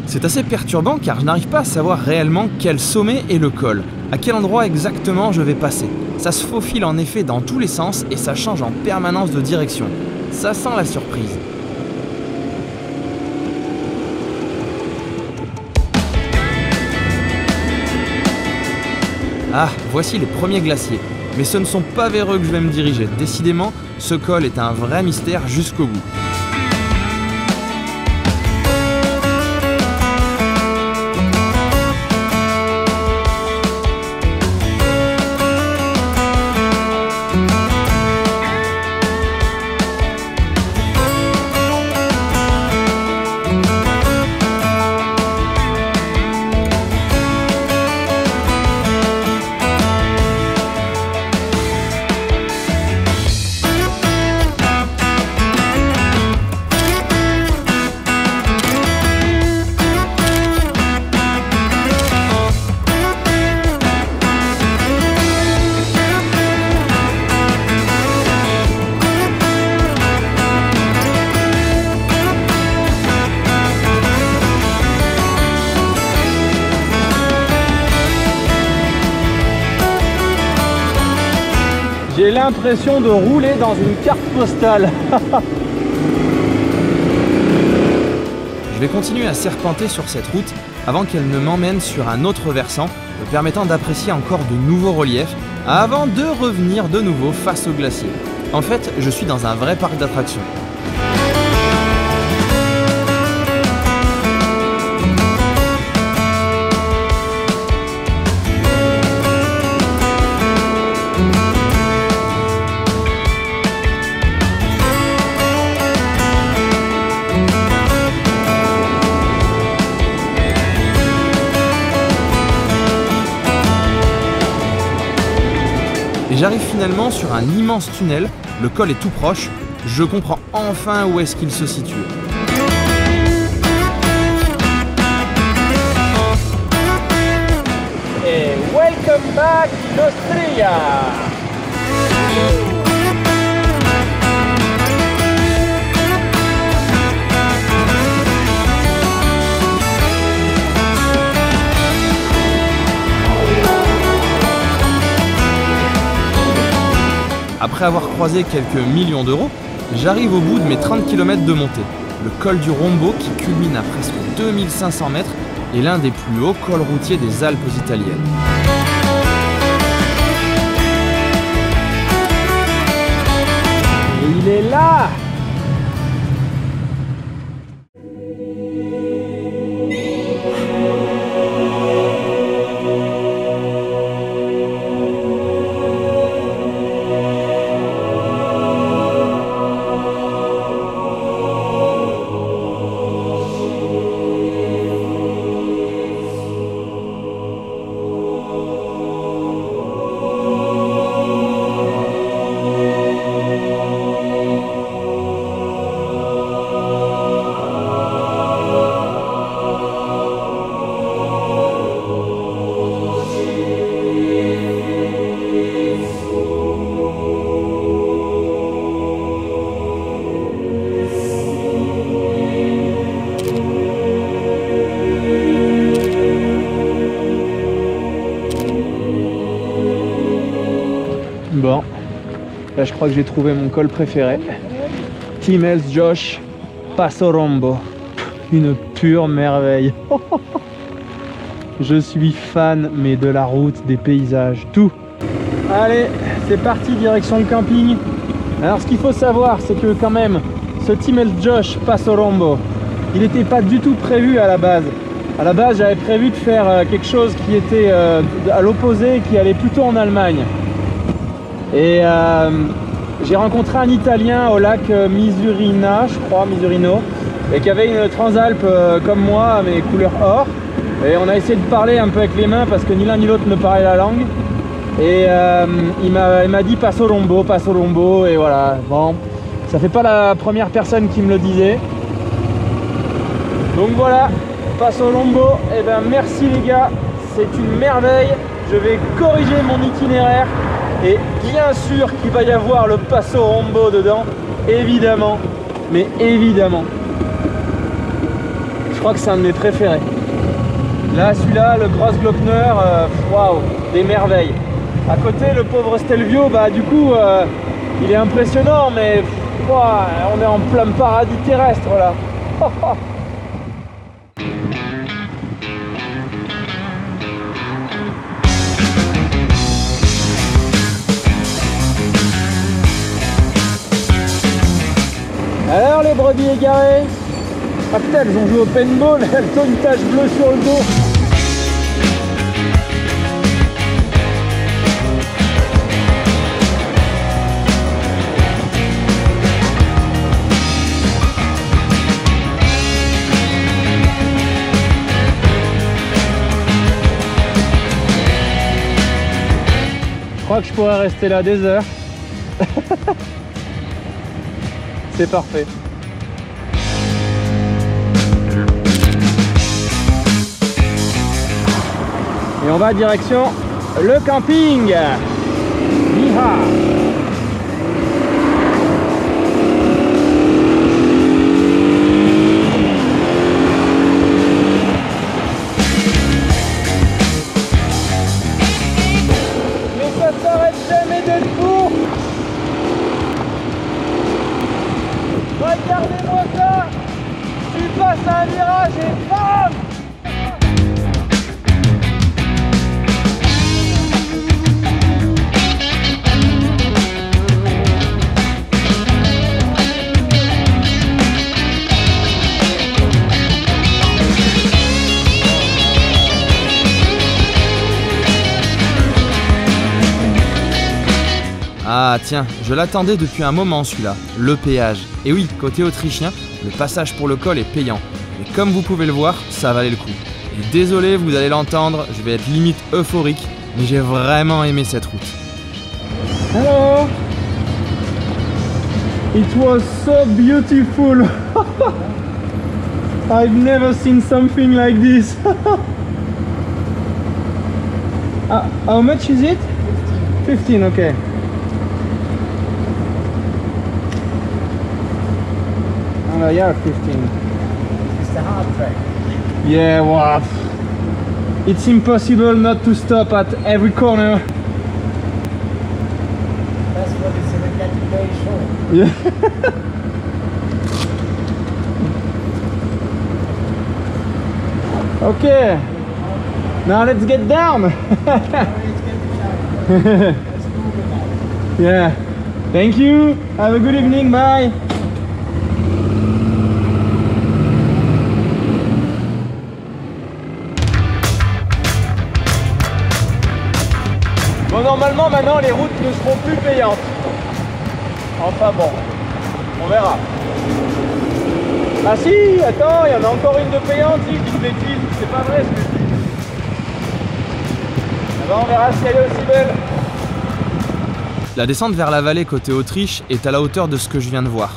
C'est assez perturbant car je n'arrive pas à savoir réellement quel sommet est le col, à quel endroit exactement je vais passer. Ça se faufile en effet dans tous les sens et ça change en permanence de direction. Ça sent la surprise. Ah, voici les premiers glaciers. Mais ce ne sont pas vers eux que je vais me diriger. Décidément, ce col est un vrai mystère jusqu'au bout. J'ai l'impression de rouler dans une carte postale. Je vais continuer à serpenter sur cette route avant qu'elle ne m'emmène sur un autre versant, me permettant d'apprécier encore de nouveaux reliefs avant de revenir de nouveau face au glacier. En fait, je suis dans un vrai parc d'attractions. Et j'arrive finalement sur un immense tunnel, le col est tout proche, je comprends enfin où est-ce qu'il se situe. Et welcome back in Austria. Après avoir croisé quelques millions d'euros, j'arrive au bout de mes 30 km de montée. Le col du Rombo, qui culmine à presque 2500 mètres, est l'un des plus hauts cols routiers des Alpes italiennes. Et il est là! Bon, là je crois que j'ai trouvé mon col préféré. Timmels Josh Passo Rombo. Une pure merveille. Je suis fan, mais de la route, des paysages, tout. Allez, c'est parti, direction le camping. Alors ce qu'il faut savoir, c'est que quand même, ce Timmels Josh Passo Rombo, il n'était pas du tout prévu à la base. À la base, j'avais prévu de faire quelque chose qui était à l'opposé, qui allait plutôt en Allemagne. Et j'ai rencontré un Italien au lac Misurina, je crois, Misurino, et qui avait une Transalp comme moi, mais couleur or. Et on a essayé de parler un peu avec les mains parce que ni l'un ni l'autre ne parlait la langue. Et il m'a dit Passo Rombo, et voilà. Bon, ça fait pas la première personne qui me le disait. Donc voilà, Passo Rombo, et ben merci les gars, c'est une merveille. Je vais corriger mon itinéraire. Et bien sûr qu'il va y avoir le Passo Rombo dedans, évidemment, mais évidemment. Je crois que c'est un de mes préférés. Là, celui-là, le Grossglockner, waouh, des merveilles. À côté, le pauvre Stelvio, bah du coup, il est impressionnant, mais on est en plein paradis terrestre là. Alors les brebis égarées, ah putain, elles ont joué au paintball, elles ont une tache bleue sur le dos. Je crois que je pourrais rester là des heures. C'est parfait. Et on va direction le camping. Yeeha. Mais ça s'arrête jamais d'être beau. Regardez-moi ça. Tu passes un virage et bam. Ah tiens, je l'attendais depuis un moment celui-là, le péage. Et oui, côté autrichien, le passage pour le col est payant. Mais comme vous pouvez le voir, ça valait le coup. Et désolé, vous allez l'entendre, je vais être limite euphorique, mais j'ai vraiment aimé cette route. Hello! It was so beautiful! I've never seen something like this! How much is it? 15, okay. Yeah, 15. It's the hard track. Yeah, wow. It's impossible not to stop at every corner. That's what it's in a Caterpillar show. Yeah. Okay. Now let's get down. Yeah. Thank you. Have a good evening. Bye. Bon, normalement, maintenant, les routes ne seront plus payantes. Enfin bon, on verra. Ah si, attends, il y en a encore une de payante, si je dis une bêtise, c'est pas vrai ce que je dis. Ah ben, on verra si elle est aussi belle. La descente vers la vallée côté Autriche est à la hauteur de ce que je viens de voir.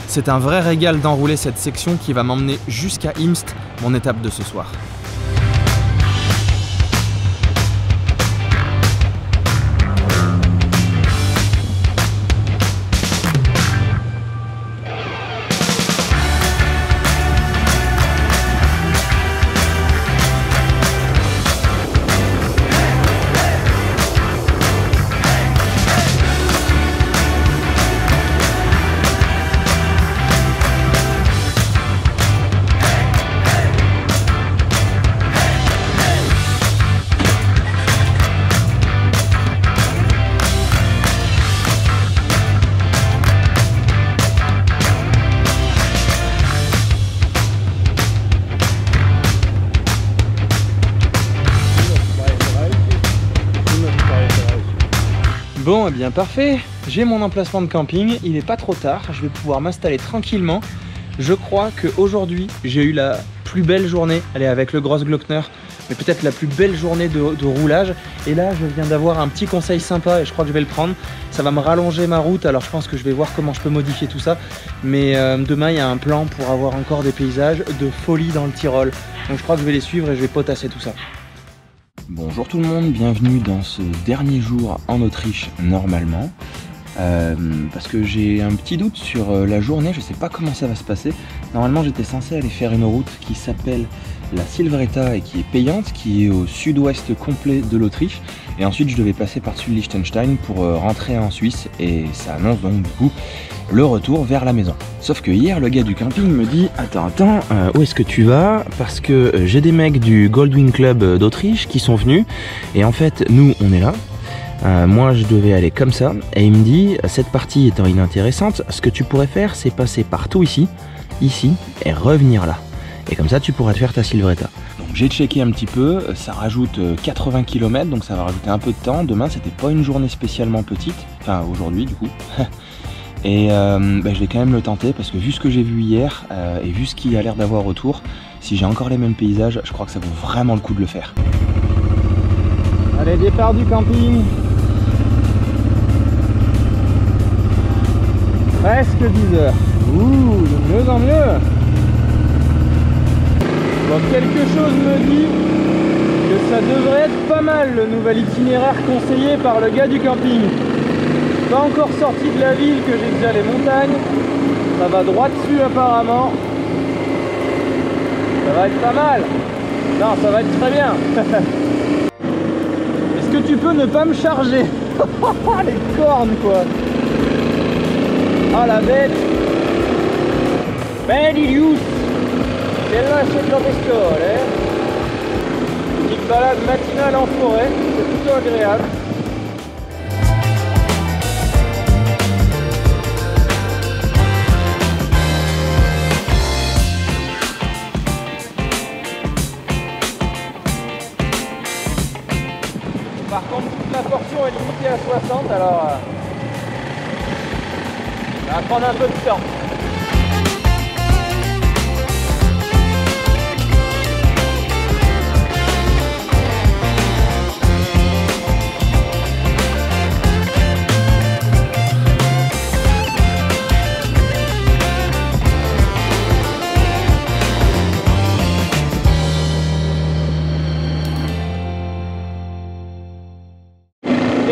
C'est un vrai régal d'enrouler cette section qui va m'emmener jusqu'à Imst, mon étape de ce soir. Bon, et bien parfait, j'ai mon emplacement de camping, il n'est pas trop tard, je vais pouvoir m'installer tranquillement. Je crois qu'aujourd'hui, j'ai eu la plus belle journée, allez, avec le Grossglockner, mais peut-être la plus belle journée de roulage. Et là, je viens d'avoir un petit conseil sympa et je crois que je vais le prendre. Ça va me rallonger ma route, alors je pense que je vais voir comment je peux modifier tout ça. Mais demain, il y a un plan pour avoir encore des paysages de folie dans le Tyrol. Donc je crois que je vais les suivre et je vais potasser tout ça. Bonjour tout le monde, bienvenue dans ce dernier jour en Autriche normalement. parce que j'ai un petit doute sur la journée, je sais pas comment ça va se passer. Normalement j'étais censé aller faire une route qui s'appelle la Silvretta et qui est payante, qui est au sud-ouest complet de l'Autriche, et ensuite je devais passer par-dessus le Liechtenstein pour rentrer en Suisse, et ça annonce donc du coup le retour vers la maison. Sauf que hier le gars du camping me dit attends, où est-ce que tu vas? Parce que j'ai des mecs du Goldwing Club d'Autriche qui sont venus, et en fait nous on est là. Moi je devais aller comme ça, et il me dit cette partie étant inintéressante, ce que tu pourrais faire c'est passer partout ici, et revenir là. Et comme ça tu pourras te faire ta Silvretta. Donc j'ai checké un petit peu, ça rajoute 80 km, donc ça va rajouter un peu de temps. Demain c'était pas une journée spécialement petite, enfin aujourd'hui du coup. Et je vais quand même le tenter parce que vu ce que j'ai vu hier et vu ce qu'il y a l'air d'avoir autour, si j'ai encore les mêmes paysages, je crois que ça vaut vraiment le coup de le faire. Allez, départ du camping. Presque 10 heures. Ouh, de mieux en mieux. Bon, quelque chose me dit que ça devrait être pas mal le nouvel itinéraire conseillé par le gars du camping. Pas encore sorti de la ville que j'ai déjà les montagnes. Ça va droit dessus apparemment. Ça va être pas mal. Non, ça va être très bien. Est-ce que tu peux ne pas me charger? Les cornes quoi. Ah la bête. Ben idiot. Celle-là c'est de la pistole, hein. Petite balade matinale en forêt, c'est plutôt agréable. Par contre, toute la portion est limitée à 60, alors ça va prendre un peu de temps.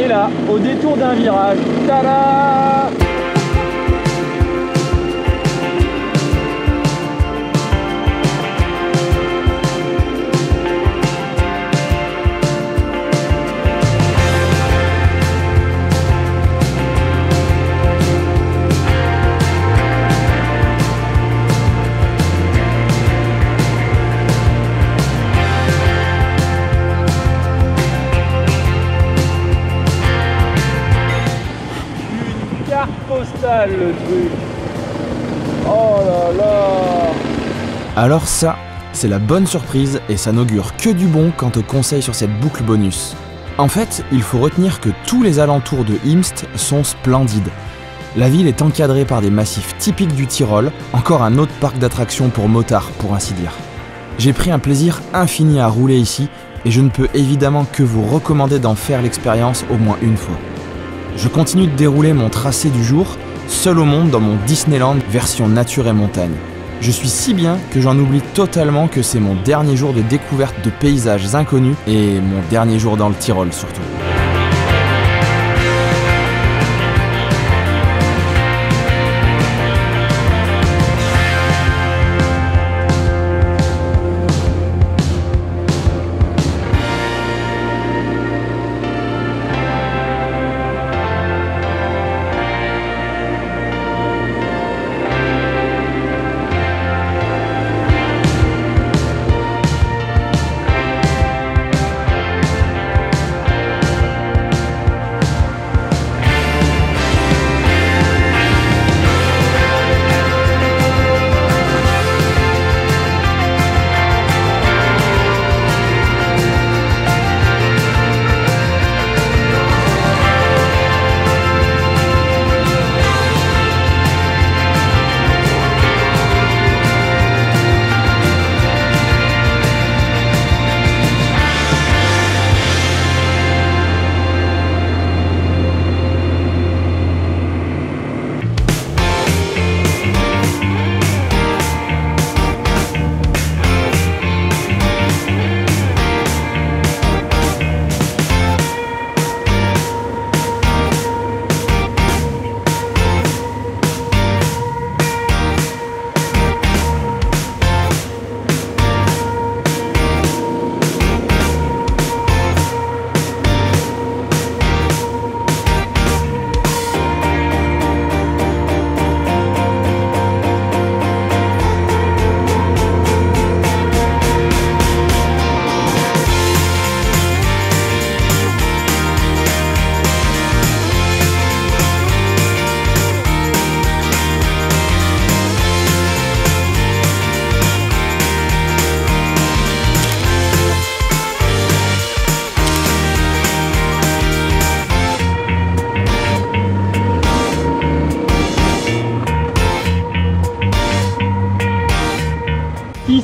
Et là, au détour d'un virage, tada! Postale le truc. Oh là là. Alors ça, c'est la bonne surprise et ça n'augure que du bon quant au conseil sur cette boucle bonus. En fait, il faut retenir que tous les alentours de Imst sont splendides. La ville est encadrée par des massifs typiques du Tyrol, encore un autre parc d'attractions pour motards pour ainsi dire. J'ai pris un plaisir infini à rouler ici et je ne peux évidemment que vous recommander d'en faire l'expérience au moins une fois. Je continue de dérouler mon tracé du jour, seul au monde dans mon Disneyland version nature et montagne. Je suis si bien que j'en oublie totalement que c'est mon dernier jour de découverte de paysages inconnus et mon dernier jour dans le Tyrol surtout.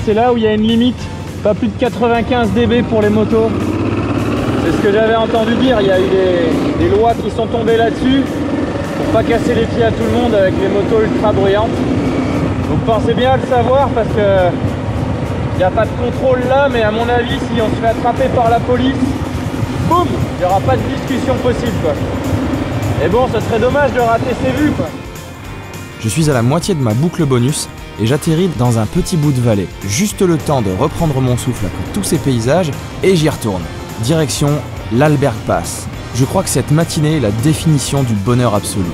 c'est là où il y a une limite, pas plus de 95 dB pour les motos. C'est ce que j'avais entendu dire, il y a eu des lois qui sont tombées là-dessus pour pas casser les pieds à tout le monde avec les motos ultra bruyantes. Donc pensez bien à le savoir parce que il n'y a pas de contrôle là, mais à mon avis, si on se fait attraper par la police, boum, il n'y aura pas de discussion possible, quoi. Et bon, ce serait dommage de rater ses vues, quoi. Je suis à la moitié de ma boucle bonus et j'atterris dans un petit bout de vallée. Juste le temps de reprendre mon souffle après tous ces paysages et j'y retourne. Direction l'Alberg Pass. Je crois que cette matinée est la définition du bonheur absolu.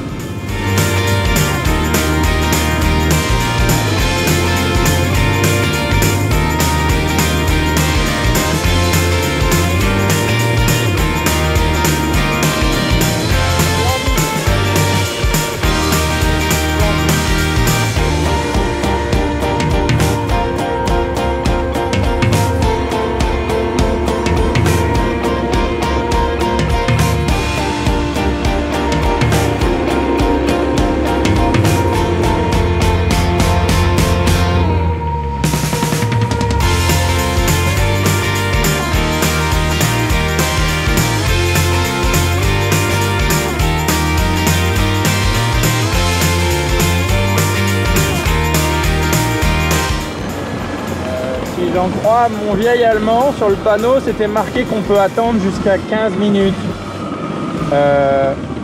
J'en crois, mon vieil allemand, sur le panneau, c'était marqué qu'on peut attendre jusqu'à 15 minutes.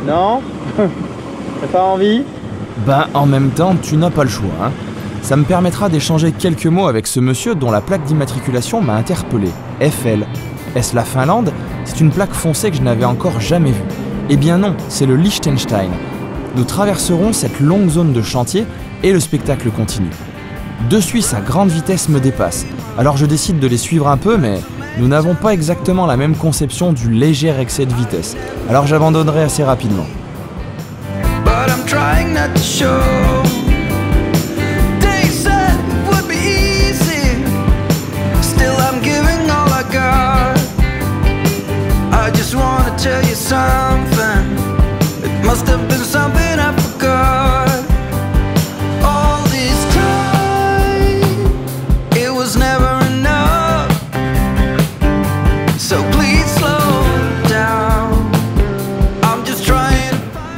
Non. T'as pas envie? Ben, en même temps, tu n'as pas le choix, hein. Ça me permettra d'échanger quelques mots avec ce monsieur dont la plaque d'immatriculation m'a interpellé. FL. Est-ce la Finlande? C'est une plaque foncée que je n'avais encore jamais vue. Eh bien non, c'est le Liechtenstein. Nous traverserons cette longue zone de chantier et le spectacle continue. Deux Suisses à grande vitesse me dépassent. Alors je décide de les suivre un peu, mais nous n'avons pas exactement la même conception du léger excès de vitesse. Alors j'abandonnerai assez rapidement.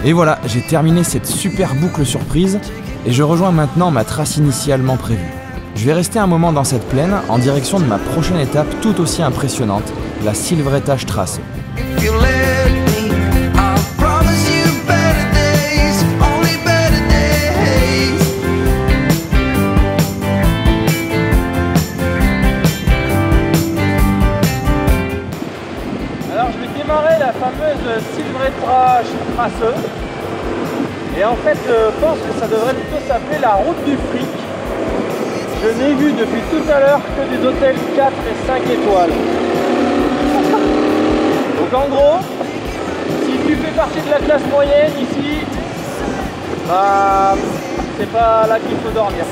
Et voilà, j'ai terminé cette super boucle surprise et je rejoins maintenant ma trace initialement prévue. Je vais rester un moment dans cette plaine en direction de ma prochaine étape tout aussi impressionnante, la Silvretta-Straße. La fameuse Silvretta-Straße, et en fait je pense que ça devrait plutôt s'appeler la route du fric. Je n'ai vu depuis tout à l'heure que des hôtels 4 et 5 étoiles. Donc en gros, si tu fais partie de la classe moyenne ici, bah c'est pas là qu'il faut dormir.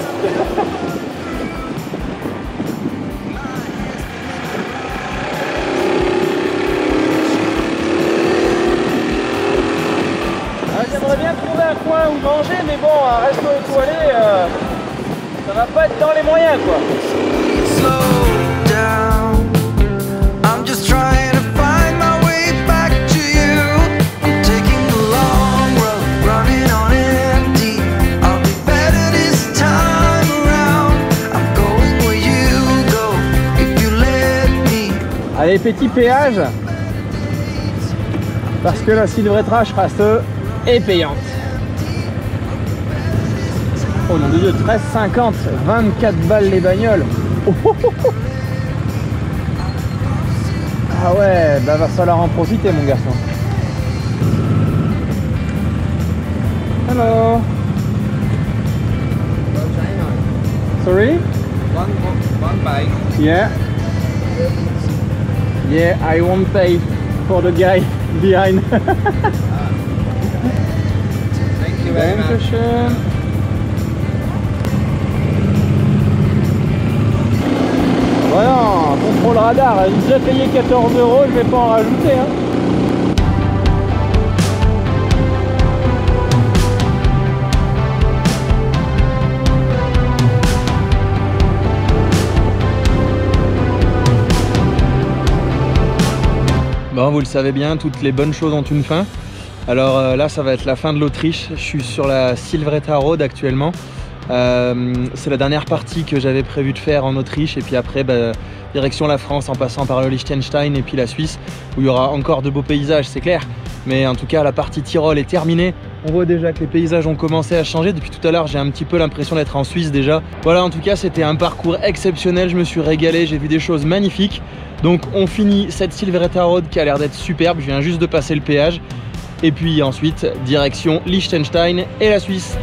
J'aimerais bien trouver un coin où manger, mais bon, un resto étoilé, ça va pas être dans les moyens, quoi. Allez, petit péage, parce que la Silvretta-Straße est payante. Oh nom de Dieu, 13,50, 24 balles les bagnoles. Oh, oh, oh, oh. Ah ouais, bah va falloir en profiter mon garçon. Hello. Sorry? One bike. Yeah. Yeah, I won't pay for the guy behind. Thank you very much. Dankeschön. Voilà, contrôle radar, j'ai déjà payé 14 €, je vais pas en rajouter. Hein. Bon, vous le savez bien, toutes les bonnes choses ont une fin. Alors là, ça va être la fin de l'Autriche. Je suis sur la Silvretta Road actuellement. C'est la dernière partie que j'avais prévu de faire en Autriche. Et puis après, direction la France en passant par le Liechtenstein et puis la Suisse, où il y aura encore de beaux paysages, c'est clair. Mais en tout cas, la partie Tyrol est terminée. On voit déjà que les paysages ont commencé à changer. Depuis tout à l'heure, j'ai un petit peu l'impression d'être en Suisse déjà. Voilà, en tout cas, c'était un parcours exceptionnel. Je me suis régalé, j'ai vu des choses magnifiques. Donc on finit cette Silvretta Road qui a l'air d'être superbe. Je viens juste de passer le péage. Et puis ensuite, direction Liechtenstein et la Suisse.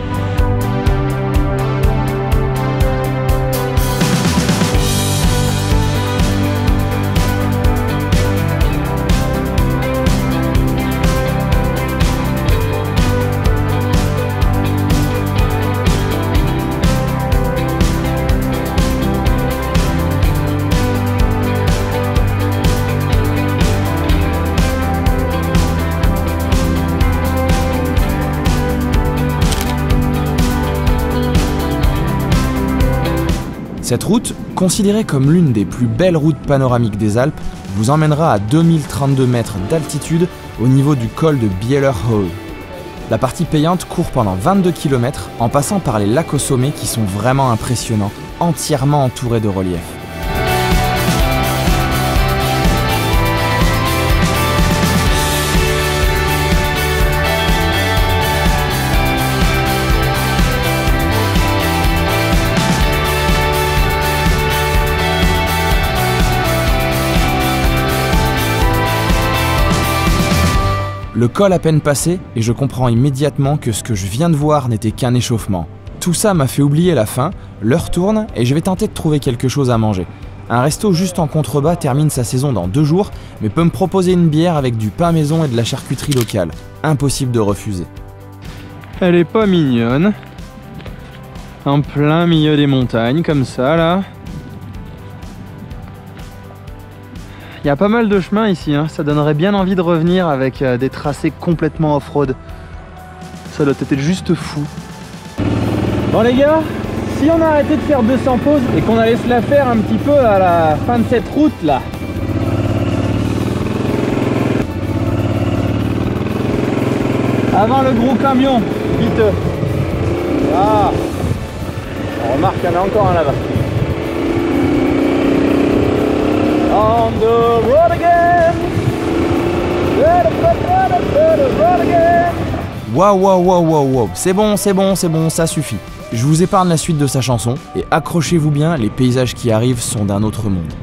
Cette route, considérée comme l'une des plus belles routes panoramiques des Alpes, vous emmènera à 2032 mètres d'altitude au niveau du col de Bielerhöhe. La partie payante court pendant 22 km en passant par les lacs au sommet qui sont vraiment impressionnants, entièrement entourés de relief. Le col à peine passé, et je comprends immédiatement que ce que je viens de voir n'était qu'un échauffement. Tout ça m'a fait oublier la faim, l'heure tourne et je vais tenter de trouver quelque chose à manger. Un resto juste en contrebas termine sa saison dans 2 jours, mais peut me proposer une bière avec du pain maison et de la charcuterie locale. Impossible de refuser. Elle est pas mignonne. En plein milieu des montagnes, comme ça là. Il y a pas mal de chemins ici, hein. Ça donnerait bien envie de revenir avec des tracés complètement off-road. Ça doit être juste fou. Bon les gars, si on a arrêté de faire 200 pauses et qu'on allait se la faire un petit peu à la fin de cette route là. Avant le gros camion, vite. Ah, on remarque qu'il y en a encore un là-bas. On the road again. Road again. Waouh, c'est bon, ça suffit. Je vous épargne la suite de sa chanson, et accrochez-vous bien, les paysages qui arrivent sont d'un autre monde.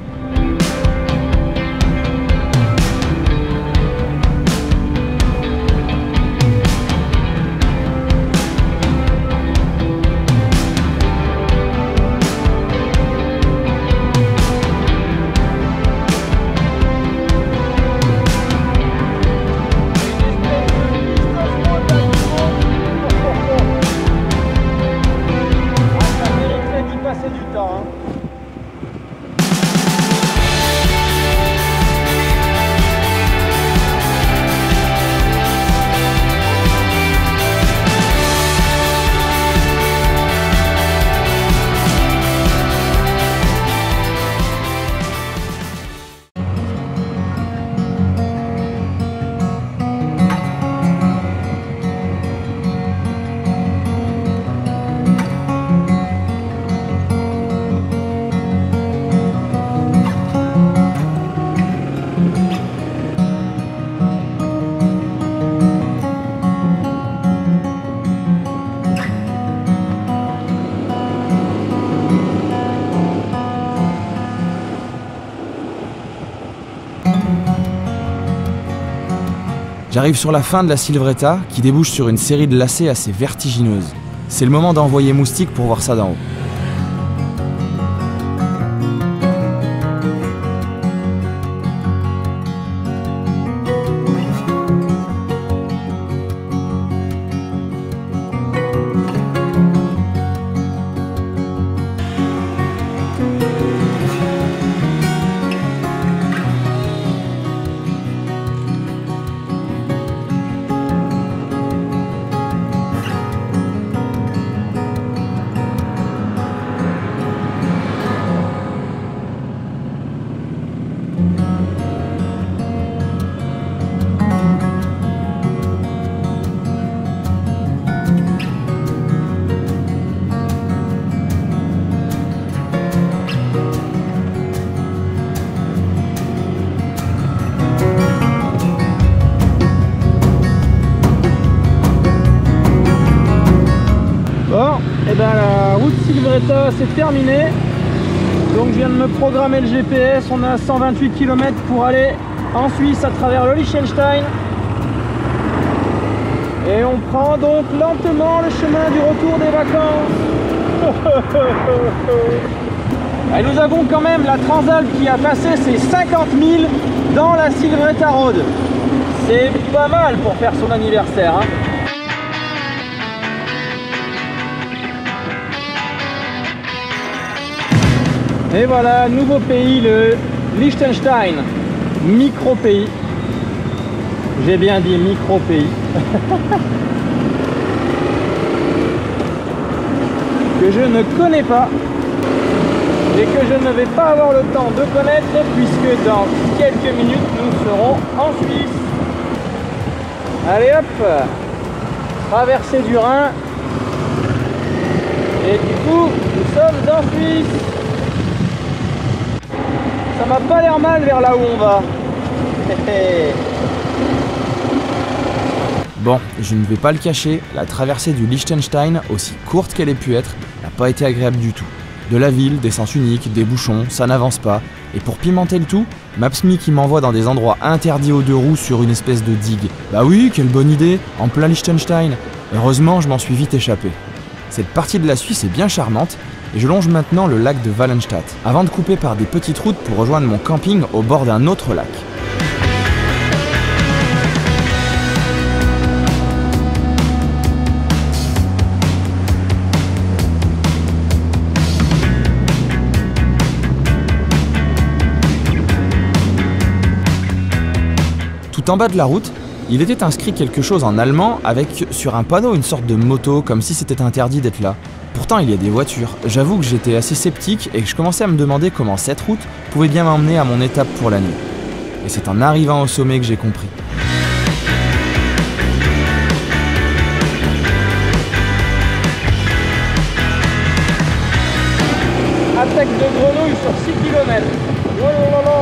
J'arrive sur la fin de la Silvretta qui débouche sur une série de lacets assez vertigineuses. C'est le moment d'envoyer Moustique pour voir ça d'en haut. Silvretta, c'est terminé. Donc je viens de me programmer le GPS, on a 128 km pour aller en Suisse à travers le Liechtenstein. Et on prend donc lentement le chemin du retour des vacances. Et nous avons quand même la Transalp qui a passé ses 50 000 dans la Silvretta Road. C'est pas mal pour faire son anniversaire, hein. Et voilà, nouveau pays, le Liechtenstein, micro-pays. J'ai bien dit micro-pays. Que je ne connais pas et que je ne vais pas avoir le temps de connaître puisque dans quelques minutes nous serons en Suisse. Allez hop, traversée du Rhin. Et du coup, nous sommes en Suisse. Ça m'a pas l'air mal vers là où on va. Bon, je ne vais pas le cacher, la traversée du Liechtenstein, aussi courte qu'elle ait pu être, n'a pas été agréable du tout. De la ville, des sens uniques, des bouchons, ça n'avance pas. Et pour pimenter le tout, Maps.me qui m'envoie dans des endroits interdits aux deux roues sur une espèce de digue. Bah oui, quelle bonne idée, en plein Liechtenstein. Heureusement, je m'en suis vite échappé. Cette partie de la Suisse est bien charmante, et je longe maintenant le lac de Wallenstadt, avant de couper par des petites routes pour rejoindre mon camping au bord d'un autre lac. Tout en bas de la route, il était inscrit quelque chose en allemand avec sur un panneau une sorte de moto, comme si c'était interdit d'être là. Pourtant il y a des voitures. J'avoue que j'étais assez sceptique et que je commençais à me demander comment cette route pouvait bien m'emmener à mon étape pour la nuit. Et c'est en arrivant au sommet que j'ai compris. Attaque de grenouille sur 6 km. Oh là là là.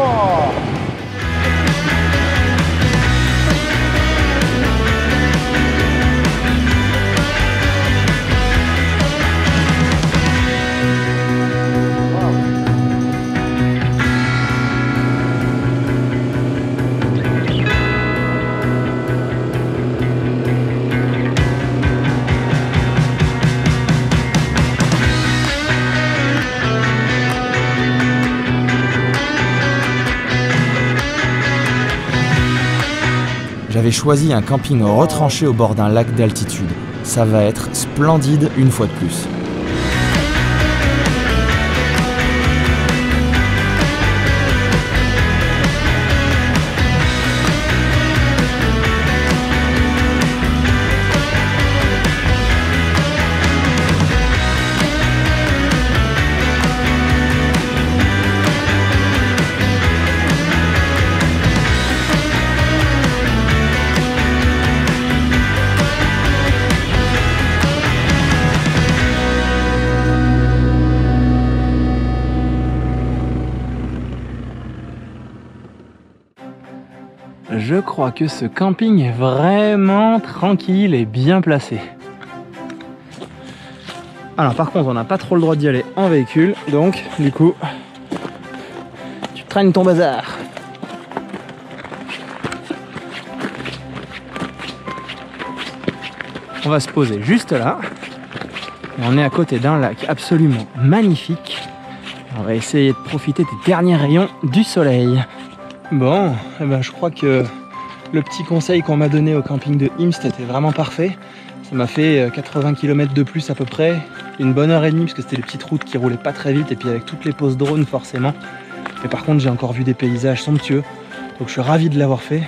J'avais choisi un camping retranché au bord d'un lac d'altitude. Ça va être splendide une fois de plus. Je crois que ce camping est vraiment tranquille et bien placé. Alors par contre on n'a pas trop le droit d'y aller en véhicule, donc du coup tu traînes ton bazar. On va se poser juste là. Et on est à côté d'un lac absolument magnifique. On va essayer de profiter des derniers rayons du soleil. Bon, eh ben, je crois que le petit conseil qu'on m'a donné au camping de Imst était vraiment parfait. Ça m'a fait 80 km de plus à peu près, une bonne heure et demie parce que c'était les petites routes qui roulaient pas très vite et puis avec toutes les pauses drone forcément. Mais par contre j'ai encore vu des paysages somptueux, donc je suis ravi de l'avoir fait.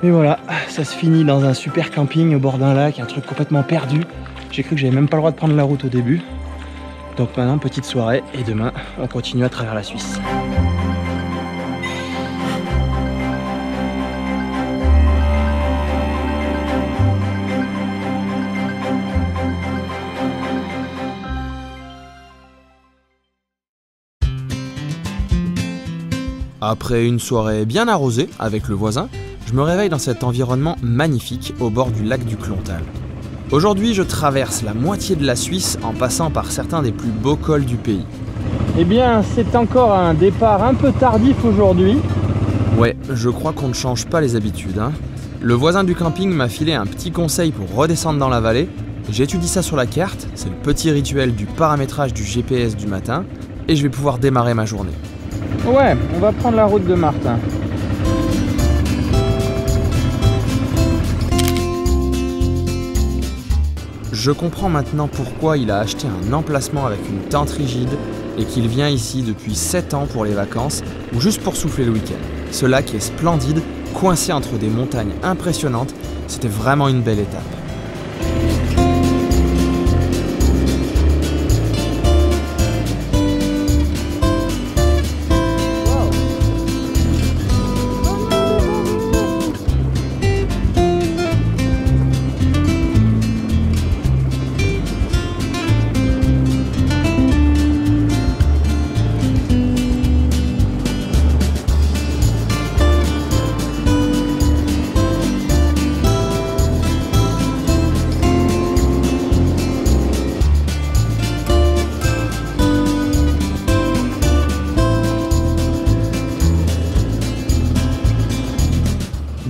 Mais voilà, ça se finit dans un super camping au bord d'un lac, un truc complètement perdu. J'ai cru que j'avais même pas le droit de prendre la route au début. Donc maintenant petite soirée et demain on continue à travers la Suisse. Après une soirée bien arrosée avec le voisin, je me réveille dans cet environnement magnifique au bord du lac du Clontal. Aujourd'hui, je traverse la moitié de la Suisse en passant par certains des plus beaux cols du pays. Eh bien, c'est encore un départ un peu tardif aujourd'hui. Ouais, je crois qu'on ne change pas les habitudes, hein. Le voisin du camping m'a filé un petit conseil pour redescendre dans la vallée. J'étudie ça sur la carte, c'est le petit rituel du paramétrage du GPS du matin, et je vais pouvoir démarrer ma journée. Ouais, on va prendre la route de Martin. Je comprends maintenant pourquoi il a acheté un emplacement avec une tente rigide et qu'il vient ici depuis 7 ans pour les vacances ou juste pour souffler le week-end. Ce lac est splendide, coincé entre des montagnes impressionnantes, c'était vraiment une belle étape.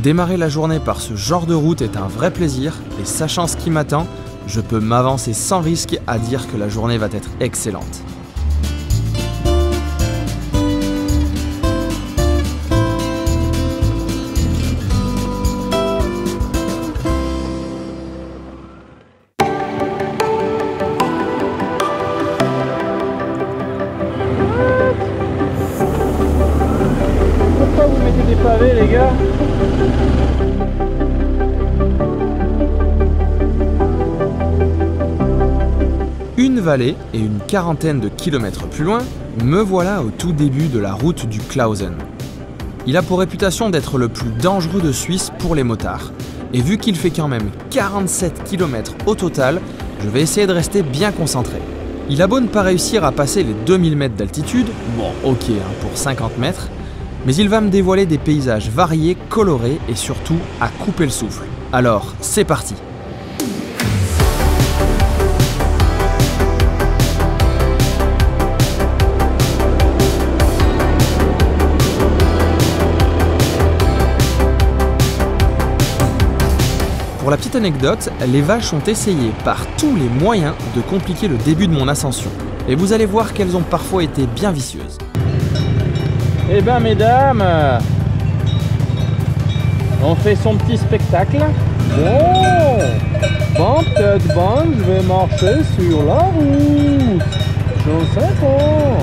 Démarrer la journée par ce genre de route est un vrai plaisir et sachant ce qui m'attend, je peux m'avancer sans risque à dire que la journée va être excellente. Pourquoi vous mettez des pavés, les gars? Une vallée et une quarantaine de kilomètres plus loin, me voilà au tout début de la route du Klausen. Il a pour réputation d'être le plus dangereux de Suisse pour les motards. Et vu qu'il fait quand même 47 km au total, je vais essayer de rester bien concentré. Il a beau ne pas réussir à passer les 2000 mètres d'altitude, bon ok pour 50 mètres, mais il va me dévoiler des paysages variés, colorés et surtout à couper le souffle. Alors, c'est parti! Pour la petite anecdote, les vaches ont essayé par tous les moyens de compliquer le début de mon ascension. Et vous allez voir qu'elles ont parfois été bien vicieuses. Eh ben mesdames, on fait son petit spectacle. Bon, peut-être bon, je vais marcher sur la route. Je sais pas.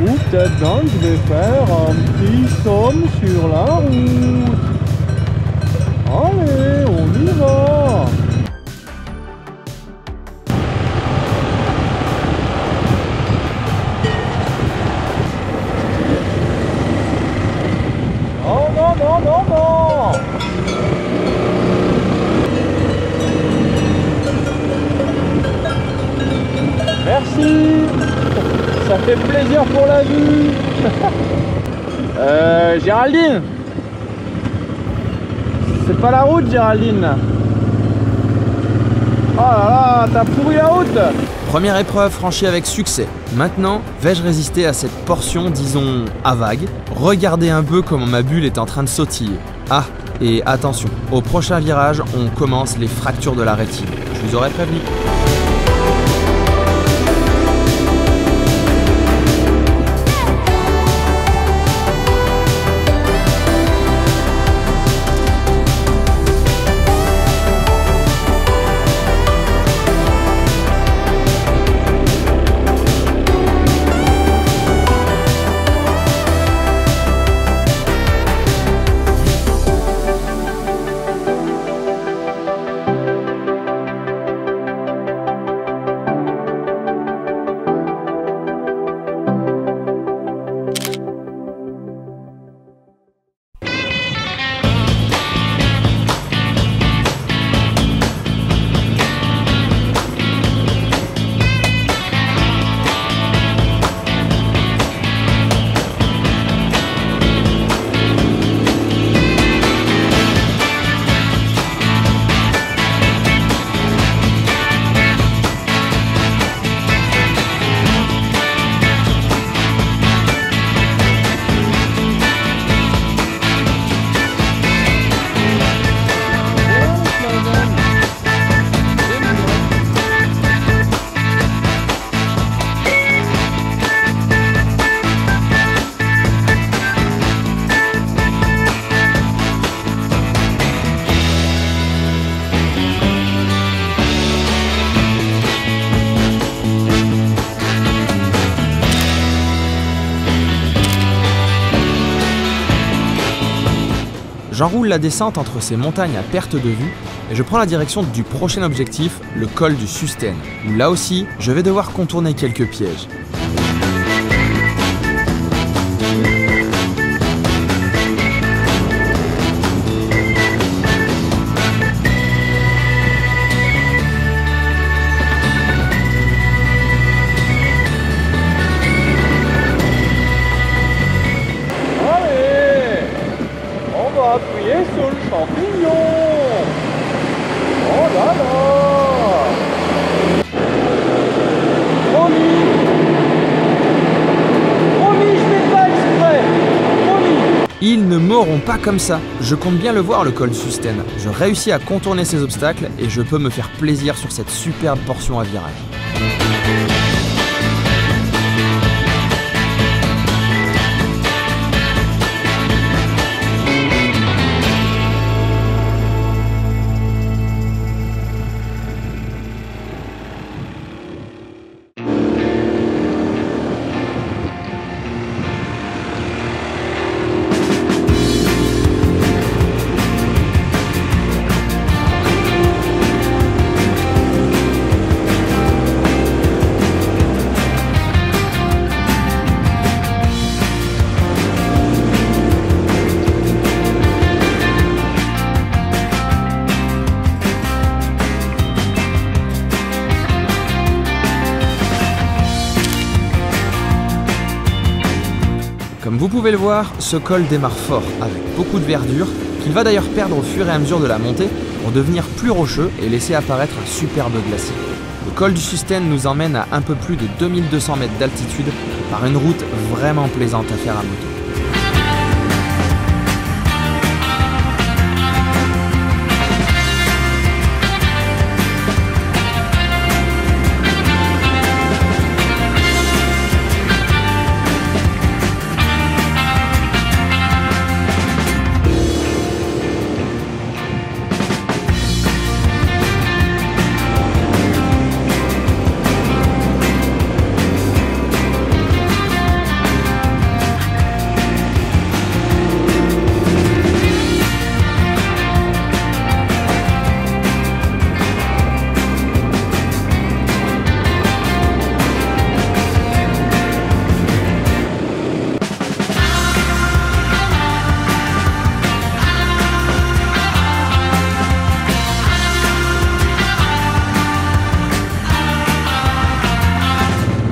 Ou peut-être bon, je vais faire un petit somme sur la route. Allez, on y va. Non. Merci. Ça fait plaisir pour la vue. Géraldine. C'est pas la route, Géraldine. Oh là là, t'as pourri la route. Première épreuve franchie avec succès. Maintenant, vais-je résister à cette portion, disons, à vague? Regardez un peu comment ma bulle est en train de sautiller. Ah, et attention, au prochain virage, on commence les fractures de la rétine. Je vous aurais prévenu. J'enroule la descente entre ces montagnes à perte de vue et je prends la direction du prochain objectif, le col du Susten, où là aussi, je vais devoir contourner quelques pièges. Appuyer sur le champignon. Oh là là. Promis. Promis, je fais pas exprès. Promis. Ils ne m'auront pas comme ça. Je compte bien le voir, le col du Susten. Je réussis à contourner ces obstacles et je peux me faire plaisir sur cette superbe portion à virage. Comme vous pouvez le voir, ce col démarre fort, avec beaucoup de verdure, qu'il va d'ailleurs perdre au fur et à mesure de la montée pour devenir plus rocheux et laisser apparaître un superbe glacier. Le col du Susten nous emmène à un peu plus de 2200 mètres d'altitude par une route vraiment plaisante à faire à moto.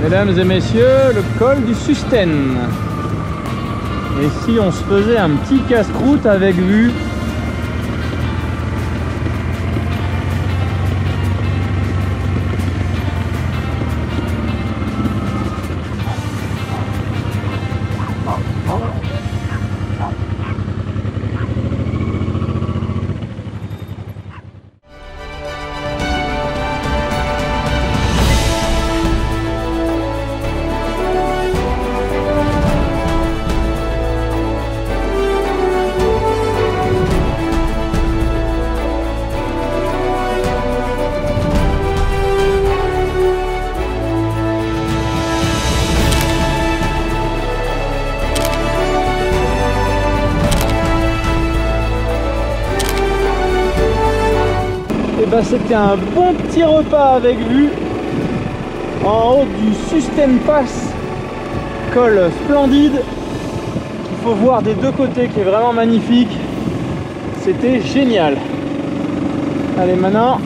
Mesdames et messieurs, le col du Susten. Et si on se faisait un petit casse-croûte avec vue? C'était un bon petit repas avec vue en haut du Susten Pass, col splendide qu'il faut voir des deux côtés, qui est vraiment magnifique. C'était génial. Allez, maintenant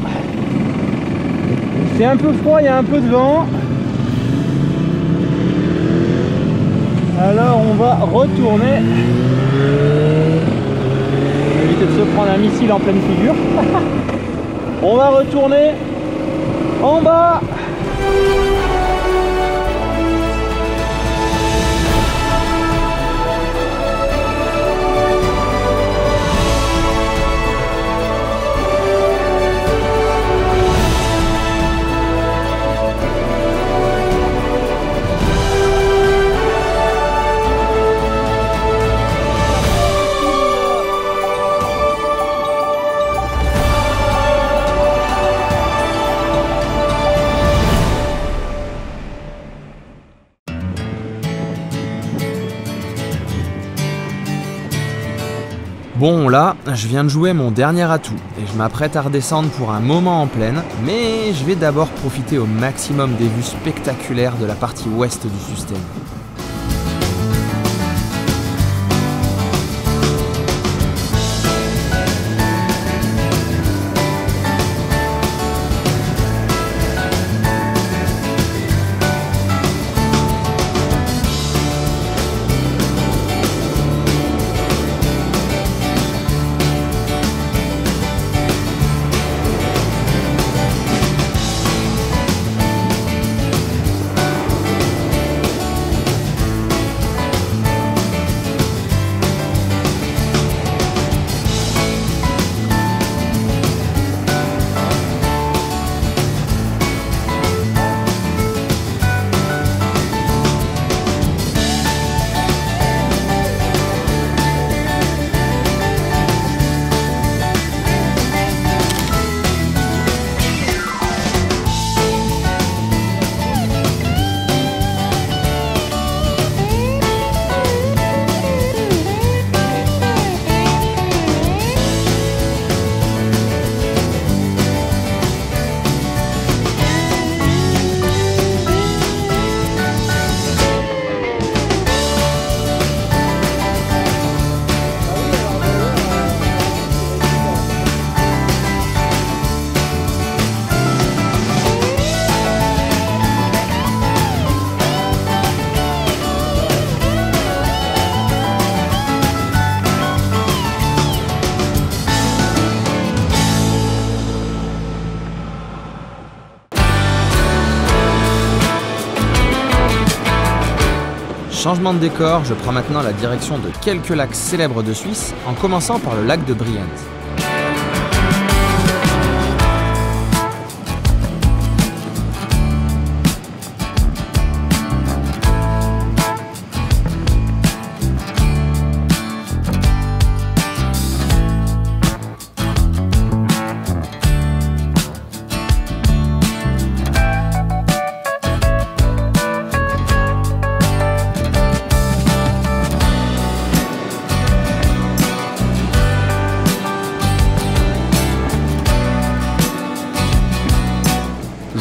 c'est un peu froid, il y a un peu de vent, alors on va retourner, éviter de se prendre un missile en pleine figure. On va retourner en bas. Bon là, je viens de jouer mon dernier atout et je m'apprête à redescendre pour un moment en plaine, mais je vais d'abord profiter au maximum des vues spectaculaires de la partie ouest du système. Changement de décor, je prends maintenant la direction de quelques lacs célèbres de Suisse, en commençant par le lac de Brienz.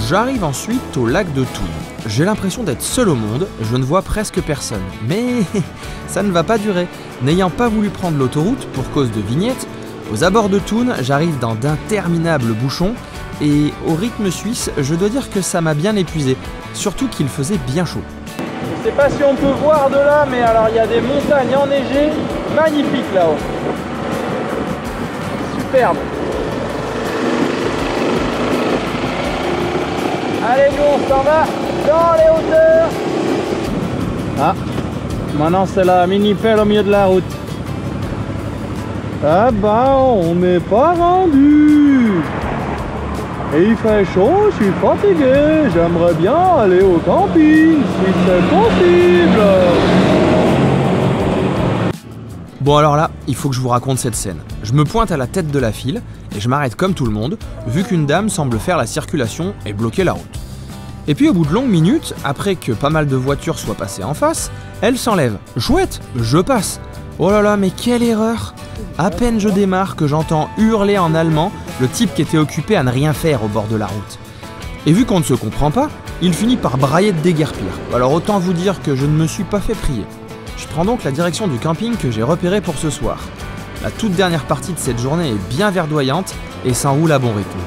J'arrive ensuite au lac de Thun. J'ai l'impression d'être seul au monde, je ne vois presque personne. Mais ça ne va pas durer. N'ayant pas voulu prendre l'autoroute pour cause de vignettes, aux abords de Thun, j'arrive dans d'interminables bouchons et au rythme suisse, je dois dire que ça m'a bien épuisé, surtout qu'il faisait bien chaud. Je sais pas si on peut voir de là, mais alors il y a des montagnes enneigées magnifiques là-haut. Superbe. Allez, nous on s'en va dans les hauteurs. Ah, maintenant c'est la mini-pelle au milieu de la route. Ah bah, on n'est pas rendu. Et il fait chaud, je suis fatigué. J'aimerais bien aller au camping, si c'est possible. Bon alors là, il faut que je vous raconte cette scène. Je me pointe à la tête de la file et je m'arrête comme tout le monde, vu qu'une dame semble faire la circulation et bloquer la route. Et puis au bout de longues minutes, après que pas mal de voitures soient passées en face, elle s'enlève. Chouette, je passe. Oh là là, mais quelle erreur! À peine je démarre que j'entends hurler en allemand le type qui était occupé à ne rien faire au bord de la route. Et vu qu'on ne se comprend pas, il finit par brailler de déguerpir. Alors autant vous dire que je ne me suis pas fait prier. Je prends donc la direction du camping que j'ai repéré pour ce soir. La toute dernière partie de cette journée est bien verdoyante et s'enroule à bon rythme.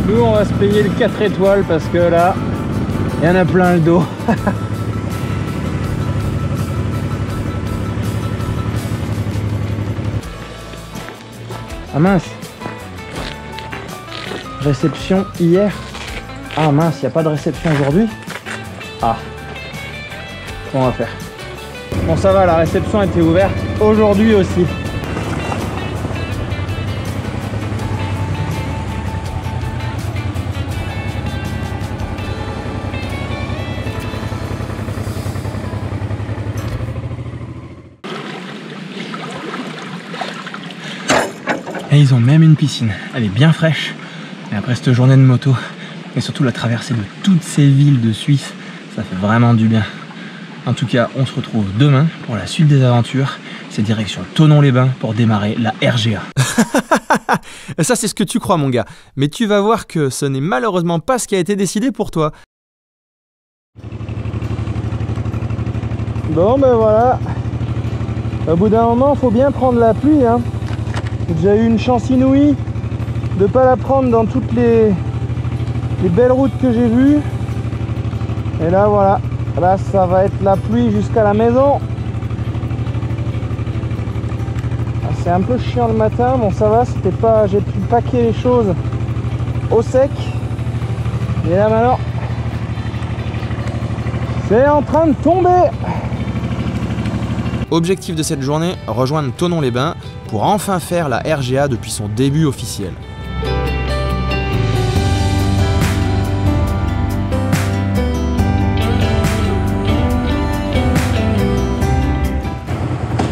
Nous on va se payer le 4 étoiles parce que là il y en a plein le dos. Ah mince. Réception hier. Ah mince, il n'y a pas de réception aujourd'hui. Ah. Comment on va faire? Bon ça va, la réception était ouverte aujourd'hui aussi. Et ils ont même une piscine. Elle est bien fraîche. Et après cette journée de moto, et surtout la traversée de toutes ces villes de Suisse, ça fait vraiment du bien. En tout cas, on se retrouve demain pour la suite des aventures. C'est direction Thonon-les-Bains pour démarrer la RGA. Ça, c'est ce que tu crois, mon gars. Mais tu vas voir que ce n'est malheureusement pas ce qui a été décidé pour toi. Bon, ben voilà. Au bout d'un moment, faut bien prendre la pluie. Hein. J'ai déjà eu une chance inouïe de ne pas la prendre dans toutes les belles routes que j'ai vues. Et là, voilà. Là, ça va être la pluie jusqu'à la maison. C'est un peu chiant le matin, bon ça va, c'était pas, j'ai pu paquer les choses au sec. Et là maintenant, c'est en train de tomber. Objectif de cette journée, rejoindre Thonon-les-Bains pour enfin faire la RGA depuis son début officiel.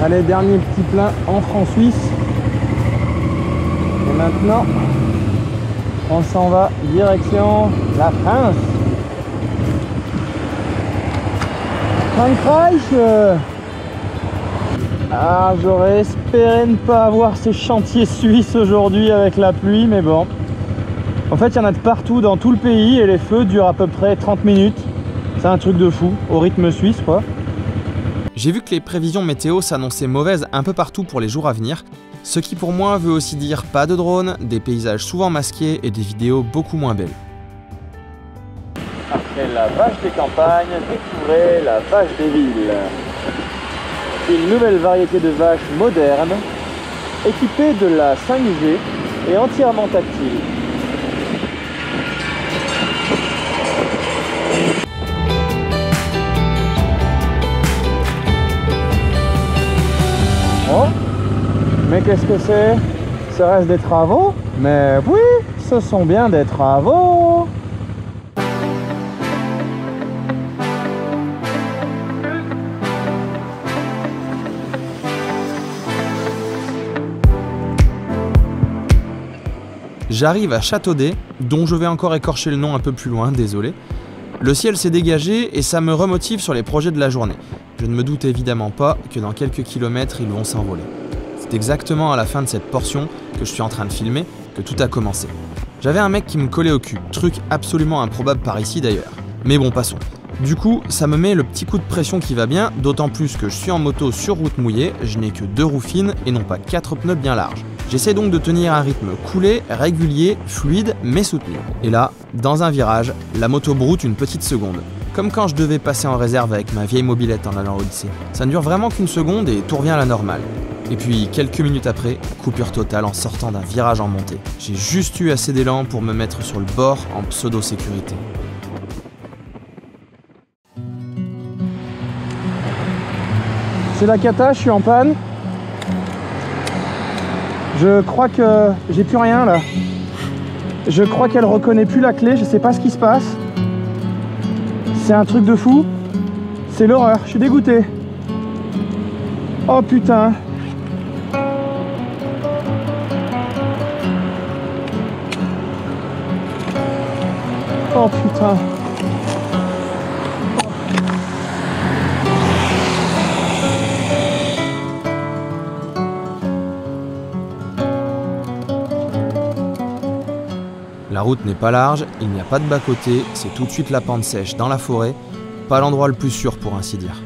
Allez, dernier petit plein en France-Suisse. Et maintenant, on s'en va direction la France. Frankreich. Ah, j'aurais espéré ne pas avoir ces chantiers suisses aujourd'hui avec la pluie, mais bon. En fait, il y en a de partout dans tout le pays et les feux durent à peu près 30 minutes. C'est un truc de fou, au rythme suisse, quoi. J'ai vu que les prévisions météo s'annonçaient mauvaises un peu partout pour les jours à venir, ce qui pour moi veut aussi dire pas de drones, des paysages souvent masqués et des vidéos beaucoup moins belles. Après la vache des campagnes, découvrez la vache des villes. Une nouvelle variété de vache moderne, équipée de la 5G et entièrement tactile. Oh, mais qu'est-ce que c'est? Ça reste des travaux? Mais oui, ce sont bien des travaux. J'arrive à Châteaudet, dont je vais encore écorcher le nom un peu plus loin, désolé. Le ciel s'est dégagé et ça me remotive sur les projets de la journée. Je ne me doute évidemment pas que dans quelques kilomètres, ils vont s'envoler. C'est exactement à la fin de cette portion que je suis en train de filmer que tout a commencé. J'avais un mec qui me collait au cul, truc absolument improbable par ici d'ailleurs. Mais bon, passons. Du coup, ça me met le petit coup de pression qui va bien, d'autant plus que je suis en moto sur route mouillée, je n'ai que 2 roues fines et non pas 4 pneus bien larges. J'essaie donc de tenir un rythme coulé, régulier, fluide, mais soutenu. Et là, dans un virage, la moto broute une petite seconde. Comme quand je devais passer en réserve avec ma vieille mobilette en allant au lycée. Ça ne dure vraiment qu'une seconde et tout revient à la normale. Et puis, quelques minutes après, coupure totale en sortant d'un virage en montée. J'ai juste eu assez d'élan pour me mettre sur le bord en pseudo-sécurité. C'est la cata, je suis en panne. Je crois que j'ai plus rien là. Je crois qu'elle reconnaît plus la clé, je sais pas ce qui se passe. C'est un truc de fou. C'est l'horreur, je suis dégoûté. Oh putain. Oh putain. La route n'est pas large, il n'y a pas de bas-côté, c'est tout de suite la pente sèche dans la forêt, pas l'endroit le plus sûr pour ainsi dire.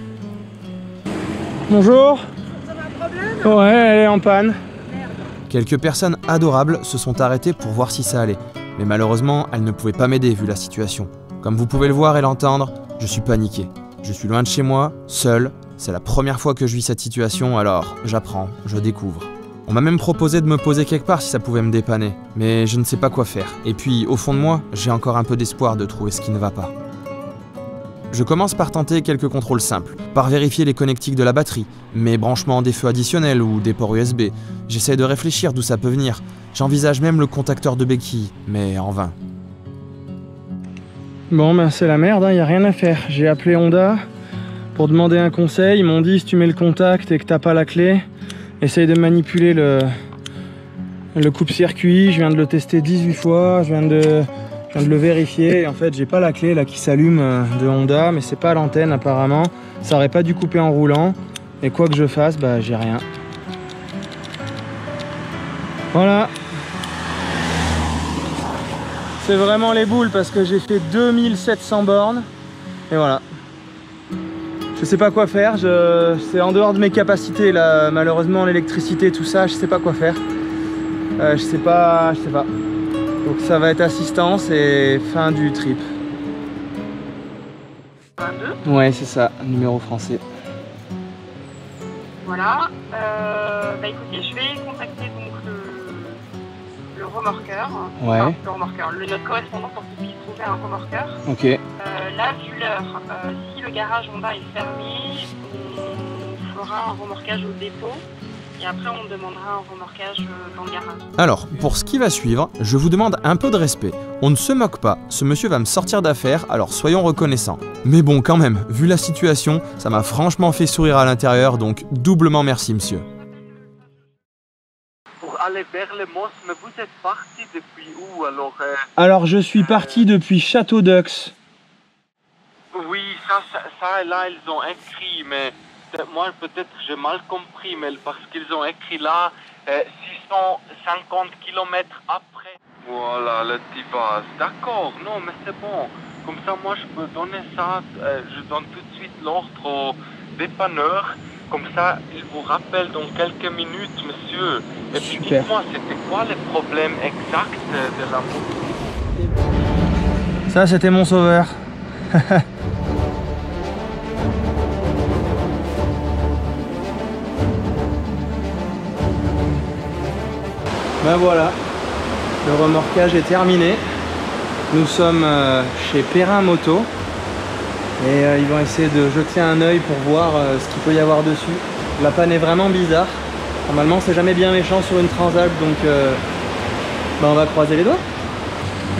Bonjour. Vous avez un problème? Ouais, elle est en panne. Quelques personnes adorables se sont arrêtées pour voir si ça allait, mais malheureusement, elles ne pouvaient pas m'aider vu la situation. Comme vous pouvez le voir et l'entendre, je suis paniqué. Je suis loin de chez moi, seul, c'est la première fois que je vis cette situation, alors j'apprends, je découvre. On m'a même proposé de me poser quelque part si ça pouvait me dépanner, mais je ne sais pas quoi faire. Et puis, au fond de moi, j'ai encore un peu d'espoir de trouver ce qui ne va pas. Je commence par tenter quelques contrôles simples, par vérifier les connectiques de la batterie, mes branchements des feux additionnels ou des ports USB. J'essaie de réfléchir d'où ça peut venir. J'envisage même le contacteur de béquille, mais en vain. Bon, ben c'est la merde, hein, y a rien à faire. J'ai appelé Honda pour demander un conseil. Ils m'ont dit si tu mets le contact et que t'as pas la clé, essaye de manipuler Le coupe-circuit, je viens de le tester 18 fois, je viens de le vérifier. Et en fait, j'ai pas la clé là qui s'allume de Honda, mais c'est pas l'antenne apparemment. Ça aurait pas dû couper en roulant. Et quoi que je fasse, bah j'ai rien. Voilà. C'est vraiment les boules parce que j'ai fait 2700 bornes. Et voilà. Je sais pas quoi faire, c'est en dehors de mes capacités là, malheureusement l'électricité, tout ça, je sais pas quoi faire. Je sais pas. Donc ça va être assistance et fin du trip. 22. Ouais, c'est ça, numéro français. Voilà. Bah écoutez, je vais contacter donc le remorqueur. Ouais. Enfin, le remorqueur, notre correspondant pour qu'il puisse trouver un remorqueur. Ok. Là, vu l'heure, si le garage Honda est fermé, on fera un remorquage au dépôt. Et après, on demandera un remorquage dans le garage. Alors, pour ce qui va suivre, je vous demande un peu de respect. On ne se moque pas, ce monsieur va me sortir d'affaire, alors soyons reconnaissants. Mais bon, quand même, vu la situation, ça m'a franchement fait sourire à l'intérieur, donc doublement merci monsieur. Pour aller vers les Mosses, mais vous êtes parti depuis où alors Alors je suis parti depuis Château d'Eux. Oui, ça et là ils ont écrit, mais moi peut-être j'ai mal compris, mais parce qu'ils ont écrit là 650 km après. Voilà, le Tivas. D'accord, non mais c'est bon. Comme ça moi je peux donner ça, je donne tout de suite l'ordre au dépanneur. Comme ça, il vous rappelle dans quelques minutes, monsieur. Et puis dites-moi, c'était quoi les problèmes exacts de la moto? Ça, c'était mon sauveur. Ben voilà, le remorquage est terminé. Nous sommes chez Perrin Moto. Et ils vont essayer de jeter un œil pour voir ce qu'il peut y avoir dessus. La panne est vraiment bizarre. Normalement c'est jamais bien méchant sur une Transalp, donc on va croiser les doigts.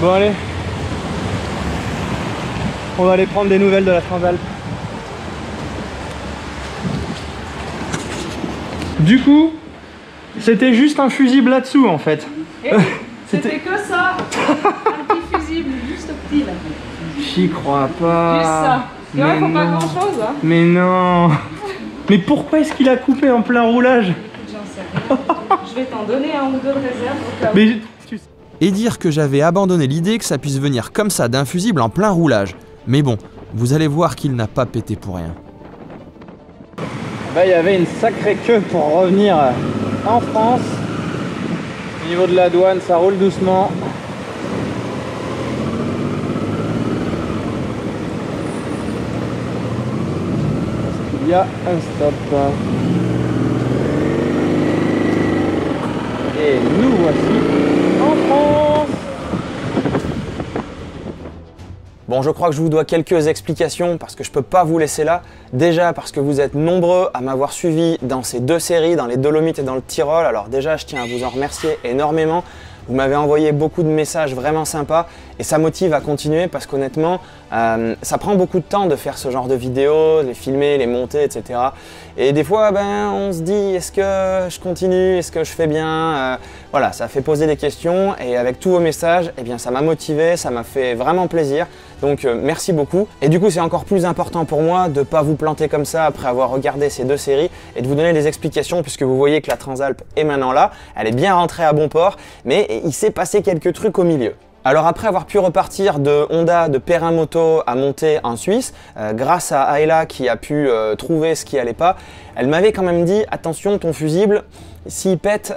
Bon allez, on va aller prendre des nouvelles de la Transalp. Du coup, c'était juste un fusible là-dessous en fait. C'était que ça. Un petit fusible, juste petit là. J'y crois pas. Juste ça. Et ouais, faut pas grand chose hein. Mais non. Mais pourquoi est-ce qu'il a coupé en plein roulage? J'en sais rien. Je vais t'en donner un ou deux de réserve au cas où. Mais Et dire que j'avais abandonné l'idée que ça puisse venir comme ça d'un fusible en plein roulage. Mais bon, vous allez voir qu'il n'a pas pété pour rien. il y avait une sacrée queue pour revenir en France. Au niveau de la douane, ça roule doucement. Il y a un stop. Et nous voici en France. Bon, je crois que je vous dois quelques explications parce que je peux pas vous laisser là. Déjà parce que vous êtes nombreux à m'avoir suivi dans ces deux séries, dans les Dolomites et dans le Tyrol. Alors déjà, je tiens à vous en remercier énormément. Vous m'avez envoyé beaucoup de messages vraiment sympas et ça motive à continuer parce qu'honnêtement, ça prend beaucoup de temps de faire ce genre de vidéos, les filmer, les monter, etc. Et des fois, on se dit, est-ce que je continue, est-ce que je fais bien Voilà, ça fait poser des questions et avec tous vos messages, eh bien, ça m'a motivé, ça m'a fait vraiment plaisir. Donc merci beaucoup. Et du coup, c'est encore plus important pour moi de ne pas vous planter comme ça après avoir regardé ces deux séries et de vous donner des explications puisque vous voyez que la Transalp est maintenant là. Elle est bien rentrée à bon port, mais il s'est passé quelques trucs au milieu. Alors après avoir pu repartir de Honda, de Perrin Moto à monter en Suisse, grâce à Ayla qui a pu trouver ce qui allait pas, elle m'avait quand même dit attention ton fusible, s'il pète,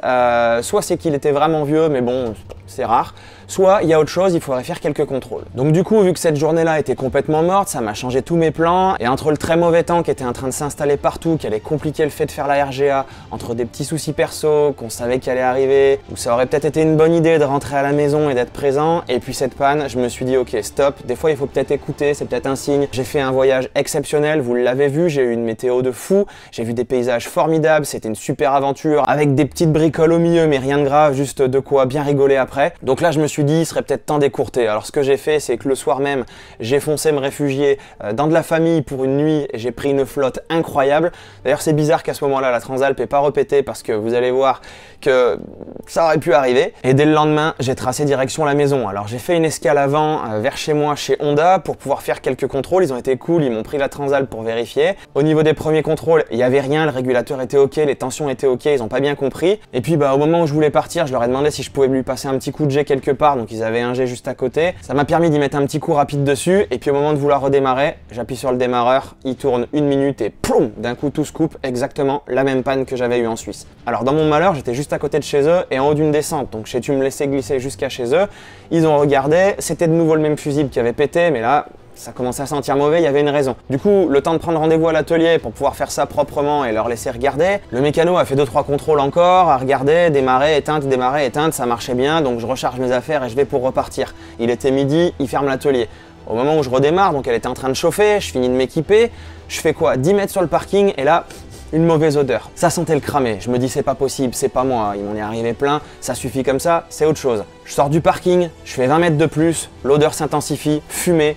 soit c'est qu'il était vraiment vieux, mais bon c'est rare, soit il y a autre chose, il faudrait faire quelques contrôles. Donc du coup, vu que cette journée-là était complètement morte, ça m'a changé tous mes plans, et entre le très mauvais temps qui était en train de s'installer partout, qui allait compliquer le fait de faire la RGA, entre des petits soucis perso qu'on savait qu'il allait arriver, où ça aurait peut-être été une bonne idée de rentrer à la maison et d'être présent, et puis cette panne, je me suis dit ok stop, des fois il faut peut-être écouter, c'est peut-être un signe. J'ai fait un voyage exceptionnel, vous l'avez vu, j'ai eu une météo de fou, j'ai vu des paysages formidables, c'était une super aventure, avec des petites bricoles au milieu, mais rien de grave, juste de quoi bien rigoler après. Donc là, je me suis dit, il serait peut-être temps d'écourter. Alors ce que j'ai fait, c'est que le soir même, j'ai foncé me réfugier dans de la famille pour une nuit, et j'ai pris une flotte incroyable. D'ailleurs, c'est bizarre qu'à ce moment-là, la Transalp n'ait pas repété, parce que vous allez voir que ça aurait pu arriver. Et dès le lendemain, j'ai tracé direction la maison. Alors j'ai fait une escale avant vers chez moi, chez Honda, pour pouvoir faire quelques contrôles. Ils ont été cool, ils m'ont pris la Transalp pour vérifier. Au niveau des premiers contrôles, il n'y avait rien, le régulateur était ok, les tensions étaient ok, ils n'ont pas bien compris. Et puis au moment où je voulais partir, je leur ai demandé si je pouvais lui passer un petit coup de jet quelque part, donc ils avaient un jet juste à côté. Ça m'a permis d'y mettre un petit coup rapide dessus, et puis au moment de vouloir redémarrer, j'appuie sur le démarreur, il tourne 1 minute et ploum, d'un coup tout se coupe, exactement la même panne que j'avais eu en Suisse. Alors dans mon malheur, j'étais juste à côté de chez eux et en haut d'une descente, donc j'ai dû me laisser glisser jusqu'à chez eux. Ils ont regardé, c'était de nouveau le même fusible qui avait pété, mais là, ça commençait à sentir mauvais, il y avait une raison. Du coup, le temps de prendre rendez-vous à l'atelier pour pouvoir faire ça proprement et leur laisser regarder, le mécano a fait 2-3 contrôles encore, a regardé, démarrer, éteinte, ça marchait bien, donc je recharge mes affaires et je vais pour repartir. Il était midi, il ferme l'atelier. Au moment où je redémarre, donc elle était en train de chauffer, je finis de m'équiper, je fais quoi? 10 mètres sur le parking et là, une mauvaise odeur. Ça sentait le cramé. Je me dis c'est pas possible, c'est pas moi, il m'en est arrivé plein, ça suffit comme ça, c'est autre chose. Je sors du parking, je fais 20 mètres de plus, l'odeur s'intensifie, fumée,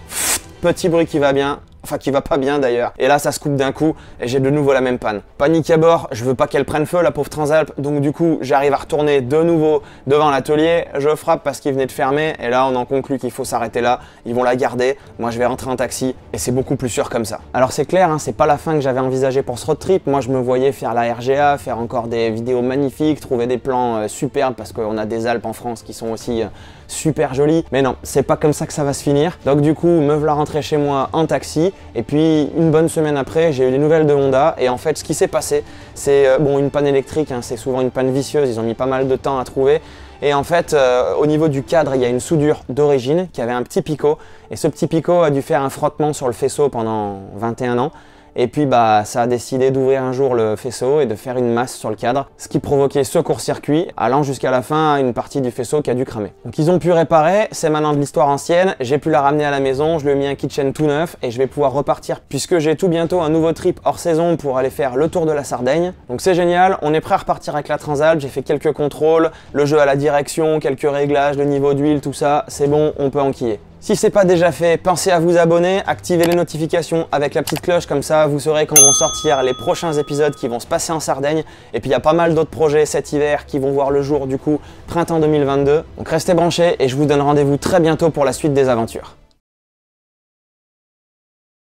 petit bruit qui va bien. Enfin qui va pas bien d'ailleurs. Et là ça se coupe d'un coup et j'ai de nouveau la même panne. Panique à bord, je veux pas qu'elle prenne feu la pauvre Transalp, donc du coup j'arrive à retourner de nouveau devant l'atelier, je frappe parce qu'il venait de fermer et là on en conclut qu'il faut s'arrêter là, ils vont la garder, moi je vais rentrer en taxi et c'est beaucoup plus sûr comme ça. Alors c'est clair, hein, c'est pas la fin que j'avais envisagé pour ce road trip, moi je me voyais faire la RGA, faire encore des vidéos magnifiques, trouver des plans superbes parce qu'on a des Alpes en France qui sont aussi super jolies, mais non, c'est pas comme ça que ça va se finir. Donc du coup me voilà rentrer chez moi en taxi. Et puis une bonne semaine après, j'ai eu des nouvelles de Honda et en fait ce qui s'est passé, c'est une panne électrique, hein, c'est souvent une panne vicieuse, ils ont mis pas mal de temps à trouver. Et en fait, au niveau du cadre, il y a une soudure d'origine qui avait un petit picot et ce petit picot a dû faire un frottement sur le faisceau pendant 21 ans. Et puis ça a décidé d'ouvrir un jour le faisceau et de faire une masse sur le cadre, ce qui provoquait ce court-circuit, allant jusqu'à la fin à une partie du faisceau qui a dû cramer. Donc ils ont pu réparer, c'est maintenant de l'histoire ancienne, j'ai pu la ramener à la maison, je lui ai mis un kitchen tout neuf et je vais pouvoir repartir puisque j'ai tout bientôt un nouveau trip hors saison pour aller faire le tour de la Sardaigne. Donc c'est génial, on est prêt à repartir avec la Transalp, j'ai fait quelques contrôles, le jeu à la direction, quelques réglages, le niveau d'huile, tout ça, c'est bon, on peut enquiller. Si ce n'est pas déjà fait, pensez à vous abonner, activez les notifications avec la petite cloche, comme ça vous saurez quand vont sortir les prochains épisodes qui vont se passer en Sardaigne. Et puis il y a pas mal d'autres projets cet hiver qui vont voir le jour du coup printemps 2022. Donc restez branchés et je vous donne rendez-vous très bientôt pour la suite des aventures.